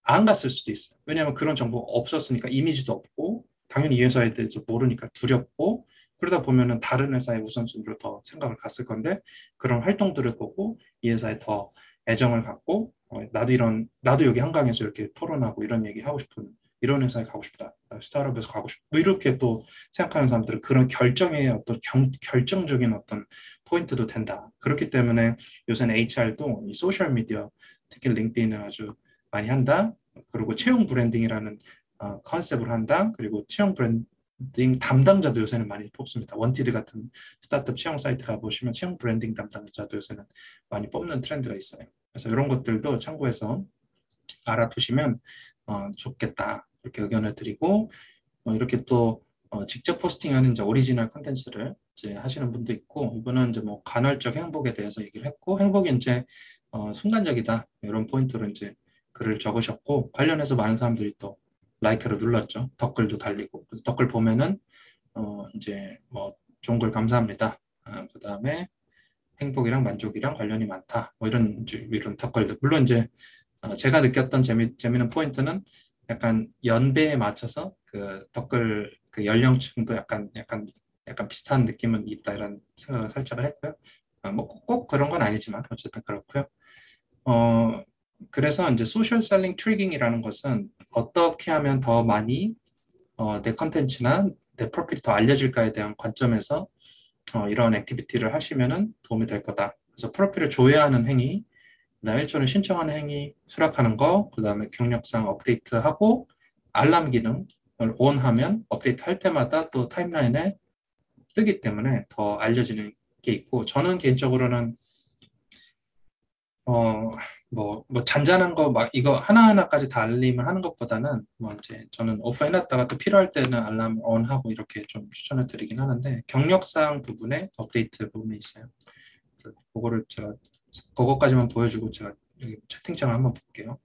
안 갔을 수도 있어요. 왜냐하면 그런 정보가 없었으니까 이미지도 없고 당연히 이 회사에 대해서 모르니까 두렵고 그러다 보면은 다른 회사의 우선순위로 더 생각을 갔을 건데 그런 활동들을 보고 이 회사에 더 애정을 갖고 나도 여기 한강에서 이렇게 토론하고 이런 얘기 하고 싶은 이런 회사에 가고 싶다. 스타트업에서 가고 싶다. 뭐 이렇게 또 생각하는 사람들은 그런 결정의 어떤 결정적인 어떤 포인트도 된다. 그렇기 때문에 요새는 HR도 이 소셜 미디어 특히 링크드인을 아주 많이 한다. 그리고 채용 브랜딩이라는 컨셉을 한다. 그리고 채용 브랜딩 담당자도 요새는 많이 뽑습니다. 원티드 같은 스타트업 채용 사이트 가보시면 채용 브랜딩 담당자도 요새는 많이 뽑는 트렌드가 있어요. 그래서 이런 것들도 참고해서 알아두시면 좋겠다. 이렇게 의견을 드리고 이렇게 또 직접 포스팅하는 이제 오리지널 컨텐츠를 이제 하시는 분도 있고 이분은 이제 뭐 간헐적 행복에 대해서 얘기를 했고 행복이 이제 순간적이다 이런 포인트로 이제 글을 적으셨고 관련해서 많은 사람들이 또 라이크를 눌렀죠. 댓글도 달리고 댓글 보면은 이제 뭐 좋은 글 감사합니다. 그다음에 행복이랑 만족이랑 관련이 많다. 뭐 이런 댓글들. 물론 이제 제가 느꼈던 재미는 포인트는 약간 연배에 맞춰서 그 댓글 그 연령층도 약간 비슷한 느낌은 있다 이런 생각을 살짝 했고요. 뭐꼭 그런 건 아니지만 어쨌든 그렇고요. 그래서 이제 소셜 셀링 트리깅이라는 것은 어떻게 하면 더 많이 내 컨텐츠나 내 프로필이 더 알려질까에 대한 관점에서 이런 액티비티를 하시면은 도움이 될 거다. 그래서 프로필을 조회하는 행위, 그다음에 1초를 신청하는 행위, 수락하는 거, 그다음에 경력상 업데이트하고 알람 기능을 ON하면 업데이트 할 때마다 또 타임라인에 뜨기 때문에 더 알려지는 게 있고 저는 개인적으로는 뭐 잔잔한 거 막 이거 하나하나까지 다 알림을 하는 것보다는 뭐 이제 저는 오프 해놨다가 또 필요할 때는 알람 ON하고 이렇게 좀 추천을 드리긴 하는데 경력상 부분에 업데이트 부분이 있어요. 그래서 그거까지만 보여주고 제가 여기 채팅창을 한번 볼게요.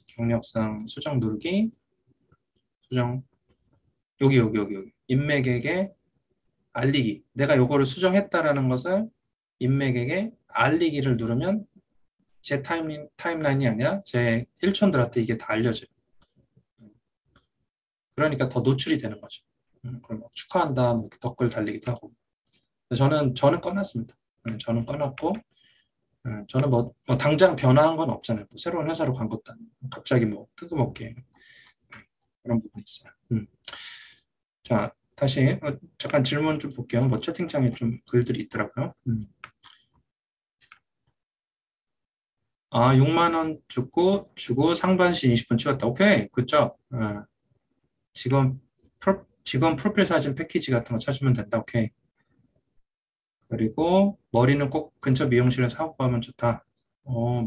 경력상 수정 누르기, 수정, 여기. 인맥에게 알리기. 내가 요거를 수정했다라는 것을 인맥에게 알리기를 누르면 제 타임라인이 아니라 제 일촌들한테 이게 다 알려져요. 그러니까 더 노출이 되는 거죠. 그럼 축하한다, 뭐 이렇게 댓글 달리기도 하고. 저는 꺼놨습니다. 저는 꺼놨고, 저는 뭐 당장 변화한 건 없잖아요. 뭐 새로운 회사로 간 것도 아니고, 갑자기 뭐 뜬금없게 그런 부분이 있어요. 자, 다시 잠깐 질문 좀 볼게요. 뭐 채팅창에 좀 글들이 있더라고요. 6만 원 주고 상반신 20분 찍었다. 오케이, 굿죠. 직원 직원 프로필 사진 패키지 같은 거 찾으면 된다. 오케이. 그리고 머리는 꼭 근처 미용실에서 하고 가면 좋다.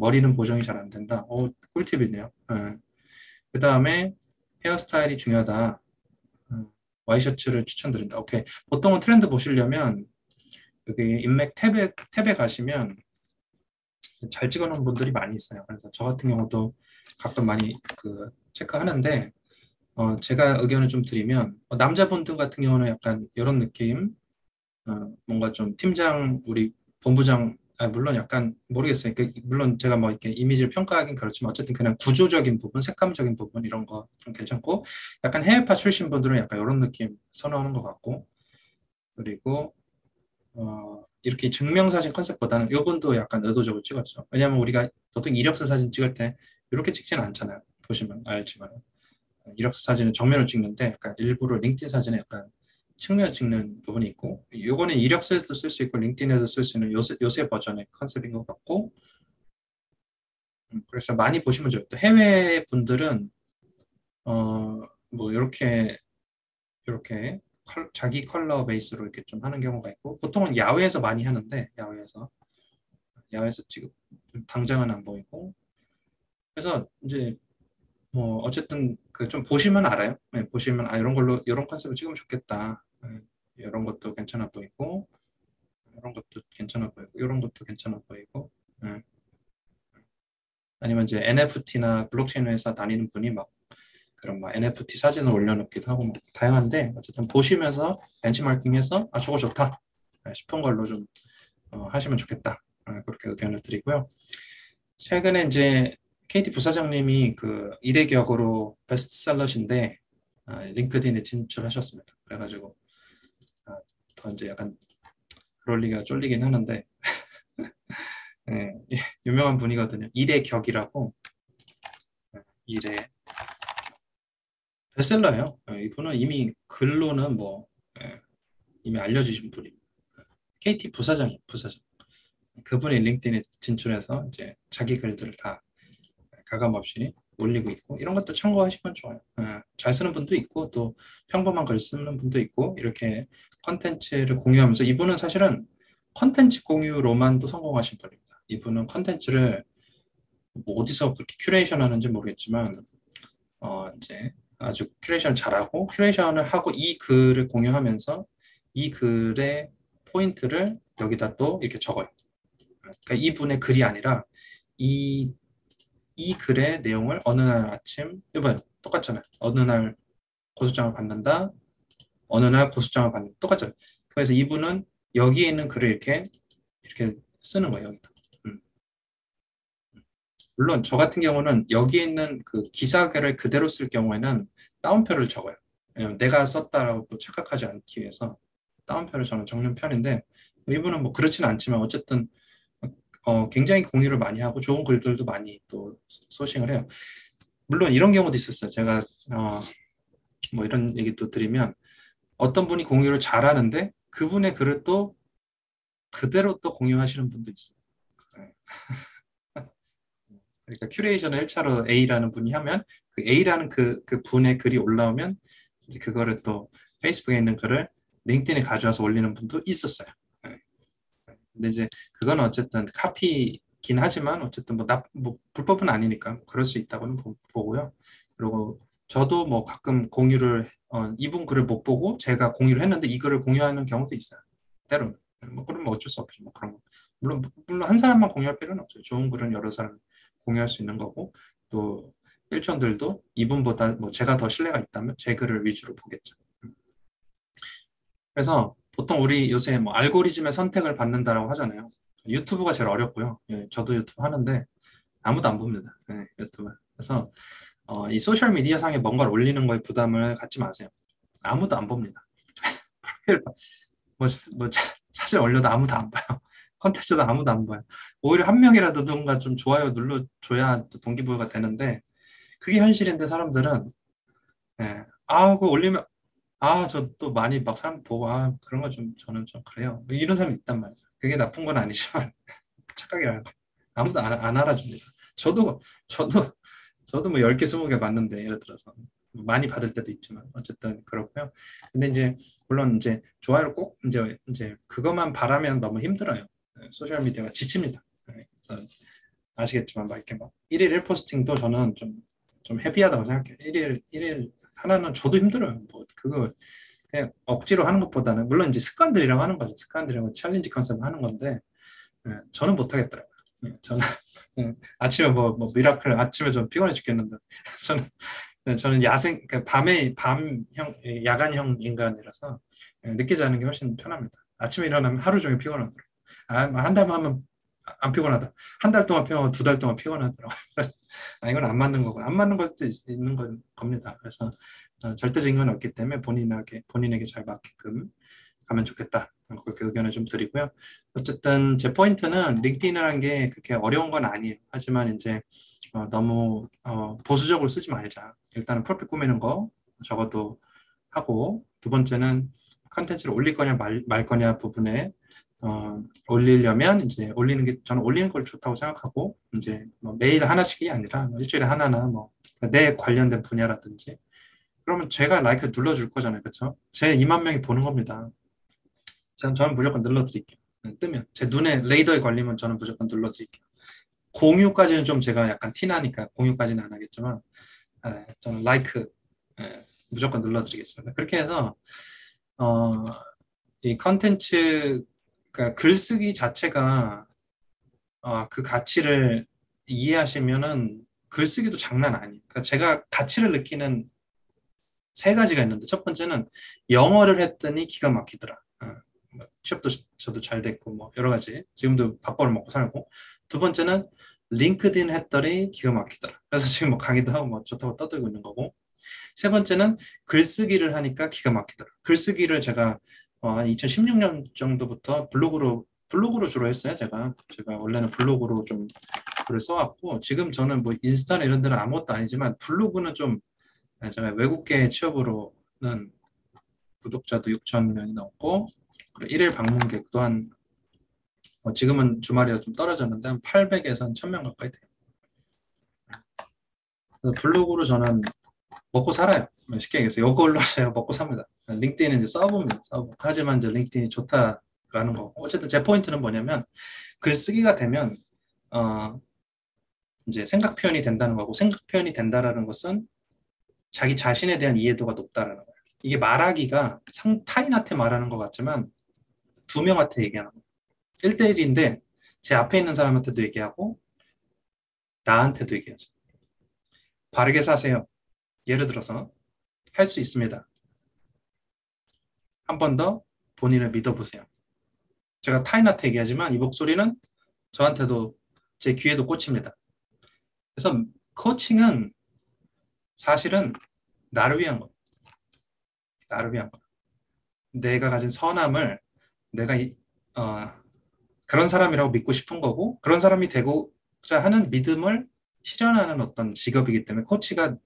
머리는 보정이 잘 안 된다. 꿀팁이네요. 그 다음에 헤어스타일이 중요하다. 와이셔츠를 추천드린다. 오케이. 보통은 트렌드 보시려면 여기 인맥 탭에 가시면 잘 찍어놓은 분들이 많이 있어요. 그래서 저 같은 경우도 가끔 많이 그 체크하는데 제가 의견을 좀 드리면 남자분들 같은 경우는 약간 이런 느낌 뭔가 좀 팀장 우리 본부장 물론 약간 모르겠어요. 물론 제가 뭐 이렇게 이미지를 평가하긴 그렇지만 어쨌든 그냥 구조적인 부분, 색감적인 부분 이런 거 좀 괜찮고 약간 해외파 출신 분들은 약간 이런 느낌 선호하는 것 같고 그리고 이렇게 증명사진 컨셉보다는 이분도 약간 의도적으로 찍었죠. 왜냐하면 우리가 보통 이력서 사진 찍을 때 이렇게 찍지는 않잖아요. 보시면 알지만 이력서 사진은 정면을 찍는데 약간 일부러 링크드인 사진에 약간 측면을 찍는 부분이 있고 요거는 이력서에도 쓸 수 있고 링크드인에도 쓸 수 있는 요새 버전의 컨셉인 것 같고 그래서 많이 보시면 좋아요. 또 해외 분들은 뭐 이렇게 자기 컬러 베이스로 이렇게 좀 하는 경우가 있고 보통은 야외에서 많이 하는데 야외에서 지금 당장은 안 보이고 그래서 이제 뭐 어쨌든 그 좀 보시면 알아요. 네, 보시면 이런 걸로 이런 컨셉을 찍으면 좋겠다. 네, 이런 것도 괜찮아 보이고 이런 것도 괜찮아 보이고 이런 것도 괜찮아 보이고 네. 아니면 이제 NFT나 블록체인 회사 다니는 분이 막 그런 막 NFT 사진을 올려놓기도 하고 뭐 다양한데 어쨌든 보시면서 벤치마킹해서 저거 좋다 싶은 걸로 좀 하시면 좋겠다. 그렇게 의견을 드리고요. 최근에 이제 KT 부사장님이 그 일회격으로 베스트셀러신데 링크드인에 진출하셨습니다. 그래가지고 더 이제 약간 그럴리가 쫄리긴 하는데 네, 유명한 분이거든요. 일회격이라고 일회 베스트셀러예요. 이분은 이미 글로는 뭐 이미 알려주신 분입니다. KT 부사장이에요. 부사장. 그분이 링크드인에 진출해서 이제 자기 글들을 다 가감없이 올리고 있고 이런 것도 참고하시면 좋아요. 잘 쓰는 분도 있고 또 평범한 글 쓰는 분도 있고 이렇게 컨텐츠를 공유하면서 이분은 사실은 컨텐츠 공유로만도 성공하신 분입니다. 이분은 컨텐츠를 뭐 어디서 그렇게 큐레이션 하는지 모르겠지만 이제 아주 큐레이션을 잘하고 큐레이션을 하고 이 글을 공유하면서 이 글의 포인트를 여기다 또 이렇게 적어요. 그러니까 이분의 글이 아니라 이 글의 내용을 어느 날 아침 이봐요 똑같잖아요. 어느 날 고소장을 받는다. 어느 날 고소장을 받는다. 똑같잖아요. 그래서 이분은 여기에 있는 글을 이렇게 쓰는 거예요. 여기다. 음. 물론 저 같은 경우는 여기에 있는 그 기사글을 그대로 쓸 경우에는 따옴표를 적어요. 왜냐면 내가 썼다라고 착각하지 않기 위해서 따옴표를 저는 적는 편인데 이분은 뭐 그렇지는 않지만 어쨌든 굉장히 공유를 많이 하고 좋은 글들도 많이 또 소싱을 해요. 물론 이런 경우도 있었어요. 제가 뭐 이런 얘기 또 드리면 어떤 분이 공유를 잘하는데 그분의 글을 또 그대로 또 공유하시는 분도 있어요. 네. 그러니까 큐레이션을 1차로 A라는 분이 하면 그 A라는 그 분의 글이 올라오면 이제 그거를 또 페이스북에 있는 글을 링크드인에 가져와서 올리는 분도 있었어요. 네. 근데 이제 그건 어쨌든 카피긴 하지만 어쨌든 뭐 불법은 아니니까 그럴 수 있다고는 보고요. 그리고 저도 뭐 가끔 공유를 이분 글을 못 보고 제가 공유를 했는데 이 글을 공유하는 경우도 있어요. 때로는. 뭐 그러면 어쩔 수 없죠. 뭐 그런 거. 물론 한 사람만 공유할 필요는 없어요. 좋은 글은 여러 사람 공유할 수 있는 거고 또 일천들도 이분보다 뭐 제가 더 신뢰가 있다면 제 글을 위주로 보겠죠. 그래서 보통 우리 요새 뭐 알고리즘의 선택을 받는다라고 하잖아요. 유튜브가 제일 어렵고요. 예, 저도 유튜브 하는데 아무도 안 봅니다. 예, 유튜브. 그래서 이 소셜 미디어 상에 뭔가를 올리는 거에 부담을 갖지 마세요. 아무도 안 봅니다. 프로필 뭐, 뭐 사실 올려도 아무도 안 봐요. 컨텐츠도 아무도 안 봐요. 오히려 한 명이라도 누군가 좀 좋아요 눌러줘야 또 동기부여가 되는데 그게 현실인데 사람들은 그거 올리면 저 또 많이 막 사람 보고 그런 거 좀 저는 좀 그래요. 뭐 이런 사람이 있단 말이죠. 그게 나쁜 건 아니지만 착각이라는 거. 아무도 안 알아줍니다. 저도 저도 저도 뭐 10개 20개 받는데 예를 들어서 많이 받을 때도 있지만 어쨌든 그렇고요. 근데 이제 물론 이제 좋아요를 꼭 이제 그것만 바라면 너무 힘들어요. 소셜 미디어가 지칩니다. 그래서 아시겠지만 막 이렇게 막 1일 1포스팅도 저는 좀 헤비하다고 생각해요. 일일 하나는 저도 힘들어요. 뭐 그거 그냥 억지로 하는 것보다는 물론 이제 습관들이라고 하는 거죠. 습관들이라고 챌린지 컨셉 하는 건데 저는 못하겠더라고요. 저는 아침에 뭐 미라클 아침에 좀 피곤해 죽겠는데 저는 저는 야생 그러니까 밤형 야간형 인간이라서 늦게 자는 게 훨씬 편합니다. 아침에 일어나면 하루 종일 피곤하더라고요. 한 달만 하면 안 피곤하다. 한 달 동안 피곤하고 두 달 동안 피곤하더라고요. 이건 안 맞는 거고 안 맞는 것도 있는 겁니다. 그래서 절대적인 건 없기 때문에 본인에게 잘 맞게끔 가면 좋겠다. 그렇게 의견을 좀 드리고요. 어쨌든 제 포인트는 링크드인이라는 게 그렇게 어려운 건 아니에요. 하지만 이제 너무 보수적으로 쓰지 말자. 일단은 프로필 꾸미는 거 적어도 하고 두 번째는 컨텐츠를 올릴 거냐 말 거냐 부분에 올리려면 이제 저는 올리는 걸 좋다고 생각하고 이제 뭐 매일 하나씩이 아니라 뭐 일주일에 하나나 뭐 내 관련된 분야라든지 그러면 제가 라이크 눌러줄 거잖아요, 그렇죠? 제 2만 명이 보는 겁니다. 저는 무조건 눌러드릴게요. 뜨면 제 눈에 레이더에 걸리면 저는 무조건 눌러드릴게요. 공유까지는 좀 제가 약간 티나니까 공유까지는 안 하겠지만 저는 라이크 무조건 눌러드리겠습니다. 그렇게 해서 이 컨텐츠 그러니까 글쓰기 자체가 그 가치를 이해하시면은 글쓰기도 장난 아니에요. 그러니까 제가 가치를 느끼는 세 가지가 있는데 첫 번째는 영어를 했더니 기가 막히더라. 뭐 취업도 저도 잘 됐고 뭐 여러 가지 지금도 밥벌을 먹고 살고 두 번째는 링크드인 했더니 기가 막히더라. 그래서 지금 뭐 강의도 하고 뭐 좋다고 떠들고 있는 거고 세 번째는 글쓰기를 하니까 기가 막히더라. 글쓰기를 제가 한 2016년 정도부터 블로그로 주로 했어요. 제가 원래는 블로그로 좀 글을 써왔고 지금 저는 뭐 인스타나 이런 데는 아무것도 아니지만 블로그는 좀 제가 외국계 취업으로는 구독자도 6천 명이 넘고 일일 방문객 또한 지금은 주말이라 좀 떨어졌는데 한 800에서 한 1000명 가까이 돼요. 그래서 블로그로 저는 먹고 살아요. 쉽게 얘기해서 이걸로 제가 먹고 삽니다. 링크드인은 이제 써봅니다. 하지만 이제 링크드인이 좋다라는 거고 어쨌든 제 포인트는 뭐냐면 글쓰기가 되면 이제 생각 표현이 된다는 거고 생각 표현이 된다라는 것은 자기 자신에 대한 이해도가 높다라는 거예요. 이게 말하기가 타인한테 말하는 것 같지만 두 명한테 얘기하는 거예요. 1대1인데 제 앞에 있는 사람한테도 얘기하고 나한테도 얘기하죠. 바르게 사세요. 예를 들어서 할 수 있습니다. 한 번 더 본인을 믿어보세요. 제가 타인한테 얘기하지만 이 목소리는 저한테도 제 귀에도 꽂힙니다. 그래서 코칭은 사실은 나를 위한 거예요. 나를 위한 거예요. 내가 가진 선함을 내가 그런 사람이라고 믿고 싶은 거고 그런 사람이 되고자 하는 믿음을 실현하는 어떤 직업이기 때문에 코치가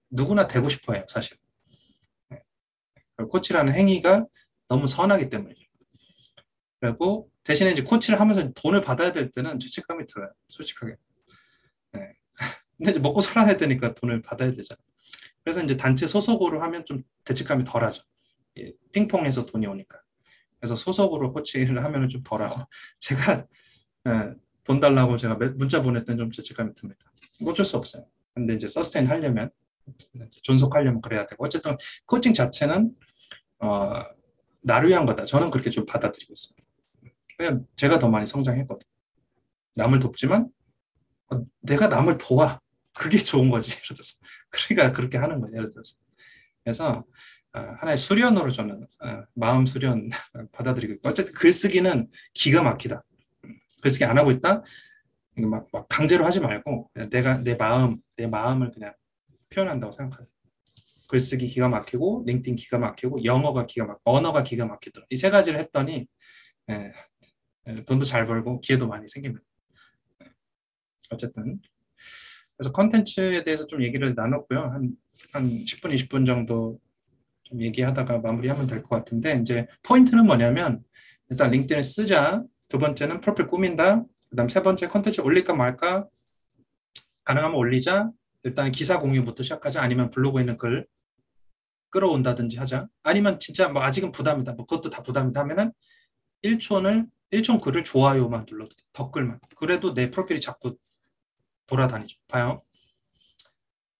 누구나 되고 싶어요, 사실. 코치라는 행위가 너무 선하기 때문이죠. 그리고 대신에 이제 코치를 하면서 돈을 받아야 될 때는 죄책감이 들어요, 솔직하게. 네. 근데 이제 먹고 살아야 되니까 돈을 받아야 되잖아요. 그래서 이제 단체 소속으로 하면 좀 죄책감이 덜하죠. 핑퐁해서 돈이 오니까. 그래서 소속으로 코치를 하면 좀 덜하고 제가 돈 달라고 제가 문자 보낼 땐 좀 죄책감이 듭니다. 어쩔 수 없어요. 근데 이제 서스테인 하려면 존속하려면 그래야 되고 어쨌든 코칭 자체는 나를 위한 거다. 저는 그렇게 좀 받아들이고 있습니다. 그냥 제가 더 많이 성장했거든. 남을 돕지만 내가 남을 도와. 그게 좋은 거지. 예를 들어서. 그러니까 그렇게 하는 거예요. 예를 들어서. 그래서 하나의 수련으로 저는 마음 수련 받아들이고 있고 어쨌든 글쓰기는 기가 막히다. 글쓰기 안 하고 있다? 막 강제로 하지 말고 내가 내 마음을 그냥 표현한다고 생각하세요. 글쓰기 기가 막히고 링크드인 기가 막히고 영어가 기가 막히고 언어가 기가 막히더라. 이 세 가지를 했더니 돈도 잘 벌고 기회도 많이 생깁니다. 어쨌든 그래서 컨텐츠에 대해서 좀 얘기를 나눴고요. 한 10분, 20분 정도 좀 얘기하다가 마무리하면 될 것 같은데 이제 포인트는 뭐냐면 일단 링크드인을 쓰자. 두 번째는 프로필 꾸민다. 그다음 세 번째 컨텐츠 올릴까 말까. 가능하면 올리자. 일단 기사 공유부터 시작하자. 아니면 블로그에 있는 글 끌어온다든지 하자. 아니면 진짜 뭐 아직은 부담이다. 뭐 그것도 다 부담이다 하면은 1촌 글을 좋아요만 눌러도 돼. 댓글만. 그래도 내 프로필이 자꾸 돌아다니죠. 봐요.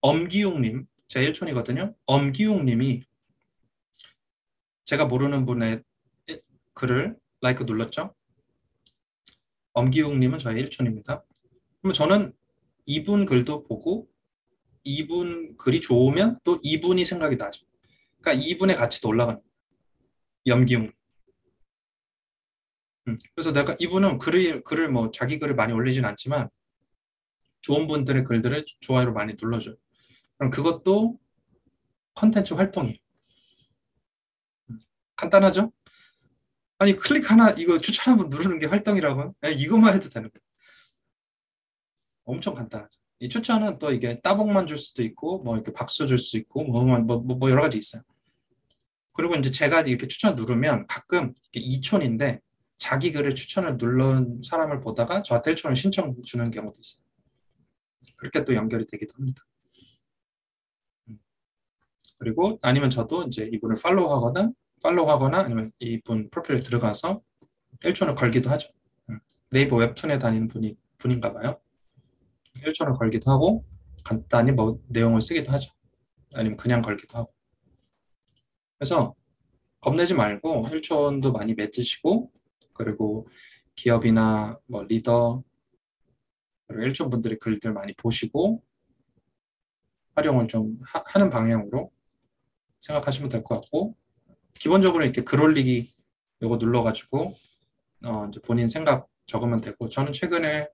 엄기웅님, 제 1촌이거든요. 엄기웅님이 제가 모르는 분의 글을 라이크 눌렀죠. 엄기웅님은 저의 1촌입니다. 그러면 저는 이분 글도 보고 이분 글이 좋으면 또 이분이 생각이 나죠. 그러니까 이분의 가치도 올라가는 거예요. 염기웅. 그래서 내가 이분은 글을 뭐 자기 글을 많이 올리진 않지만 좋은 분들의 글들을 좋아요로 많이 눌러줘요. 그럼 그것도 컨텐츠 활동이에요. 간단하죠? 아니 클릭 하나 이거 추천 한번 누르는 게 활동이라고요? 이것만 해도 되는 거예요. 엄청 간단하죠. 이 추천은 또 이게 따봉만 줄 수도 있고 뭐 이렇게 박수 줄 수 있고 뭐 여러 가지 있어요. 그리고 이제 제가 이렇게 추천 누르면 가끔 2촌인데 자기 글을 추천을 누른 사람을 보다가 저한테 1촌을 신청 주는 경우도 있어요. 그렇게 또 연결이 되기도 합니다. 그리고 아니면 저도 이제 이분을 팔로우하거나 아니면 이분 프로필에 들어가서 1촌을 걸기도 하죠. 네이버 웹툰에 다니는 분인가 봐요. 1촌을 걸기도 하고 간단히 뭐 내용을 쓰기도 하죠. 아니면 그냥 걸기도 하고. 그래서 겁내지 말고 1촌도 많이 맺으시고 그리고 기업이나 뭐 리더 그리고 1촌 분들의 글들 많이 보시고 활용을 좀 하는 방향으로 생각하시면 될 것 같고 기본적으로 이렇게 글 올리기 요거 눌러가지고 이제 본인 생각 적으면 되고 저는 최근에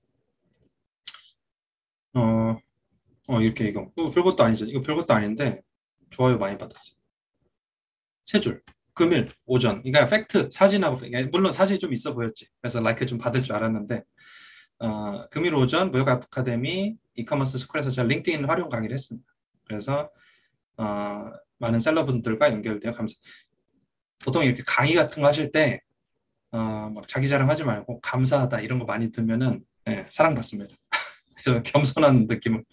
이렇게 이거 별것도 아니죠. 이거 별것도 아닌데 좋아요 많이 받았어요. 세 줄. 금일 오전. 그러니까 팩트 사진하고 물론 사진이 좀 있어 보였지. 그래서 라이크 좀 받을 줄 알았는데 금일 오전 무역 아카데미 이커머스 스쿨에서 제가 링크드인 활용 강의를 했습니다. 그래서 많은 셀러분들과 연결되어 보통 이렇게 강의 같은 거 하실 때 막 자기 자랑하지 말고 감사하다 이런 거 많이 들면은 사랑받습니다. 그래서 겸손한 느낌을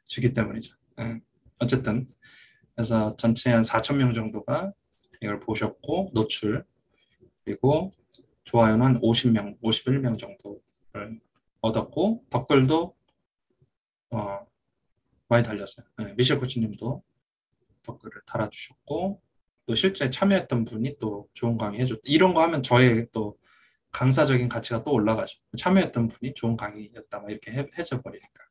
주기 때문이죠. 어쨌든 그래서 전체 한 4,000명 정도가 이걸 보셨고 노출 그리고 좋아요는 한 50명, 51명 정도를 얻었고 댓글도 많이 달렸어요. 미셸 코치님도 댓글을 달아주셨고 또 실제 참여했던 분이 또 좋은 강의 해줬다. 이런 거 하면 저의 또 강사적인 가치가 또 올라가죠. 참여했던 분이 좋은 강의였다. 막 이렇게 해줘 버리니까.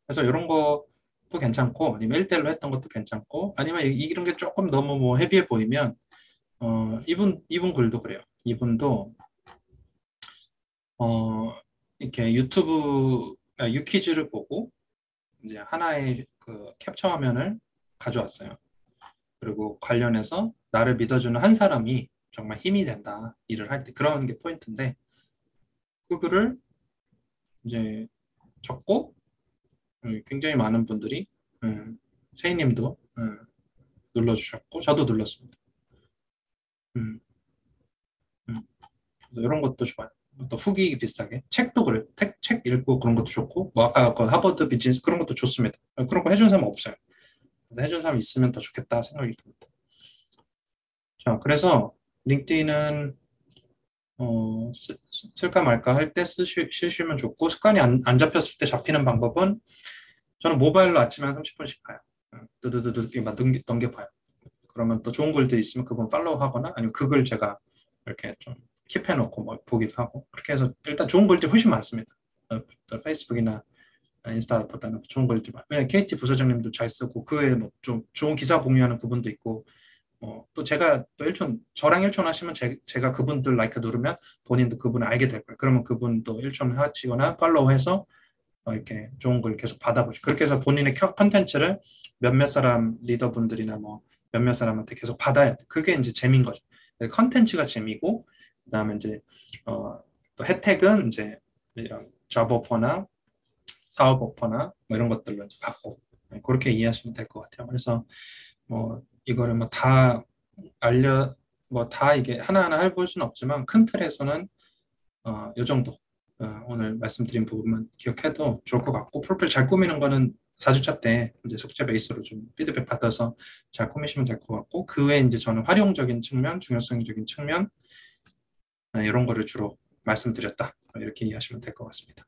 그래서 이런 것도 괜찮고 아니면 1대1로 했던 것도 괜찮고 아니면 이런 게 조금 너무 뭐 헤비해 보이면 이분 글도 그래요. 이분도 이렇게 유퀴즈를 보고 이제 하나의 그 캡처 화면을 가져왔어요. 그리고 관련해서 나를 믿어주는 한 사람이 정말 힘이 된다. 일을 할 때 그런 게 포인트인데 그 글을 이제 적고 굉장히 많은 분들이 세이님도 눌러주셨고 저도 눌렀습니다. 음, 음. 이런 것도 좋아요. 또 후기 비슷하게 책도 그래요. 책 읽고 그런 것도 좋고 뭐 아까 그 하버드 비즈니스 그런 것도 좋습니다. 그런 거 해준 사람 없어요. 해준 사람 있으면 더 좋겠다 생각이 듭니다. 자, 그래서 링크드인은 쓸까 말까 할 때 쓰시면 좋고 습관이 안 잡혔을 때 잡히는 방법은 저는 모바일로 아침에 한 30분씩 봐요. 뜨드드드 넘겨봐요. 그러면 또 좋은 글들 있으면 그분 팔로우 하거나 아니면 그 글 제가 이렇게 좀 킵해놓고 뭐 보기도 하고 그렇게 해서 일단 좋은 글들이 훨씬 많습니다. 페이스북이나 인스타보다는 좋은 글들 많아요. 왜냐면 KT 부사장님도 잘 쓰고 그 외에 뭐 좀 좋은 기사 공유하는 그분도 있고 또 제가 또 1촌 저랑 1촌 하시면 제가 그분들 라이크 누르면 본인도 그분을 알게 될 거예요. 그러면 그분도 1촌 하시거나 팔로우해서 이렇게 좋은 걸 계속 받아보죠. 그렇게 해서 본인의 컨텐츠를 몇몇 사람 리더분들이나 뭐 몇몇 사람한테 계속 받아야 돼. 그게 이제 재미인 거죠. 컨텐츠가 재미고 그다음에 이제 또 혜택은 이제 이런 잡 오퍼나 사업 오퍼나 뭐 이런 것들로 이제 받고 그렇게 이해하시면 될 것 같아요. 그래서 뭐 이거를 뭐 다 뭐 다 이게 하나하나 해볼 수는 없지만 큰 틀에서는 요 정도 오늘 말씀드린 부분만 기억해도 좋을 것 같고 프로필 잘 꾸미는 거는 4주차 때 이제 숙제 베이스로 좀 피드백 받아서 잘 꾸미시면 될 것 같고 그 외에 이제 저는 활용적인 측면, 중요성적인 측면 이런 거를 주로 말씀드렸다 이렇게 이해하시면 될 것 같습니다.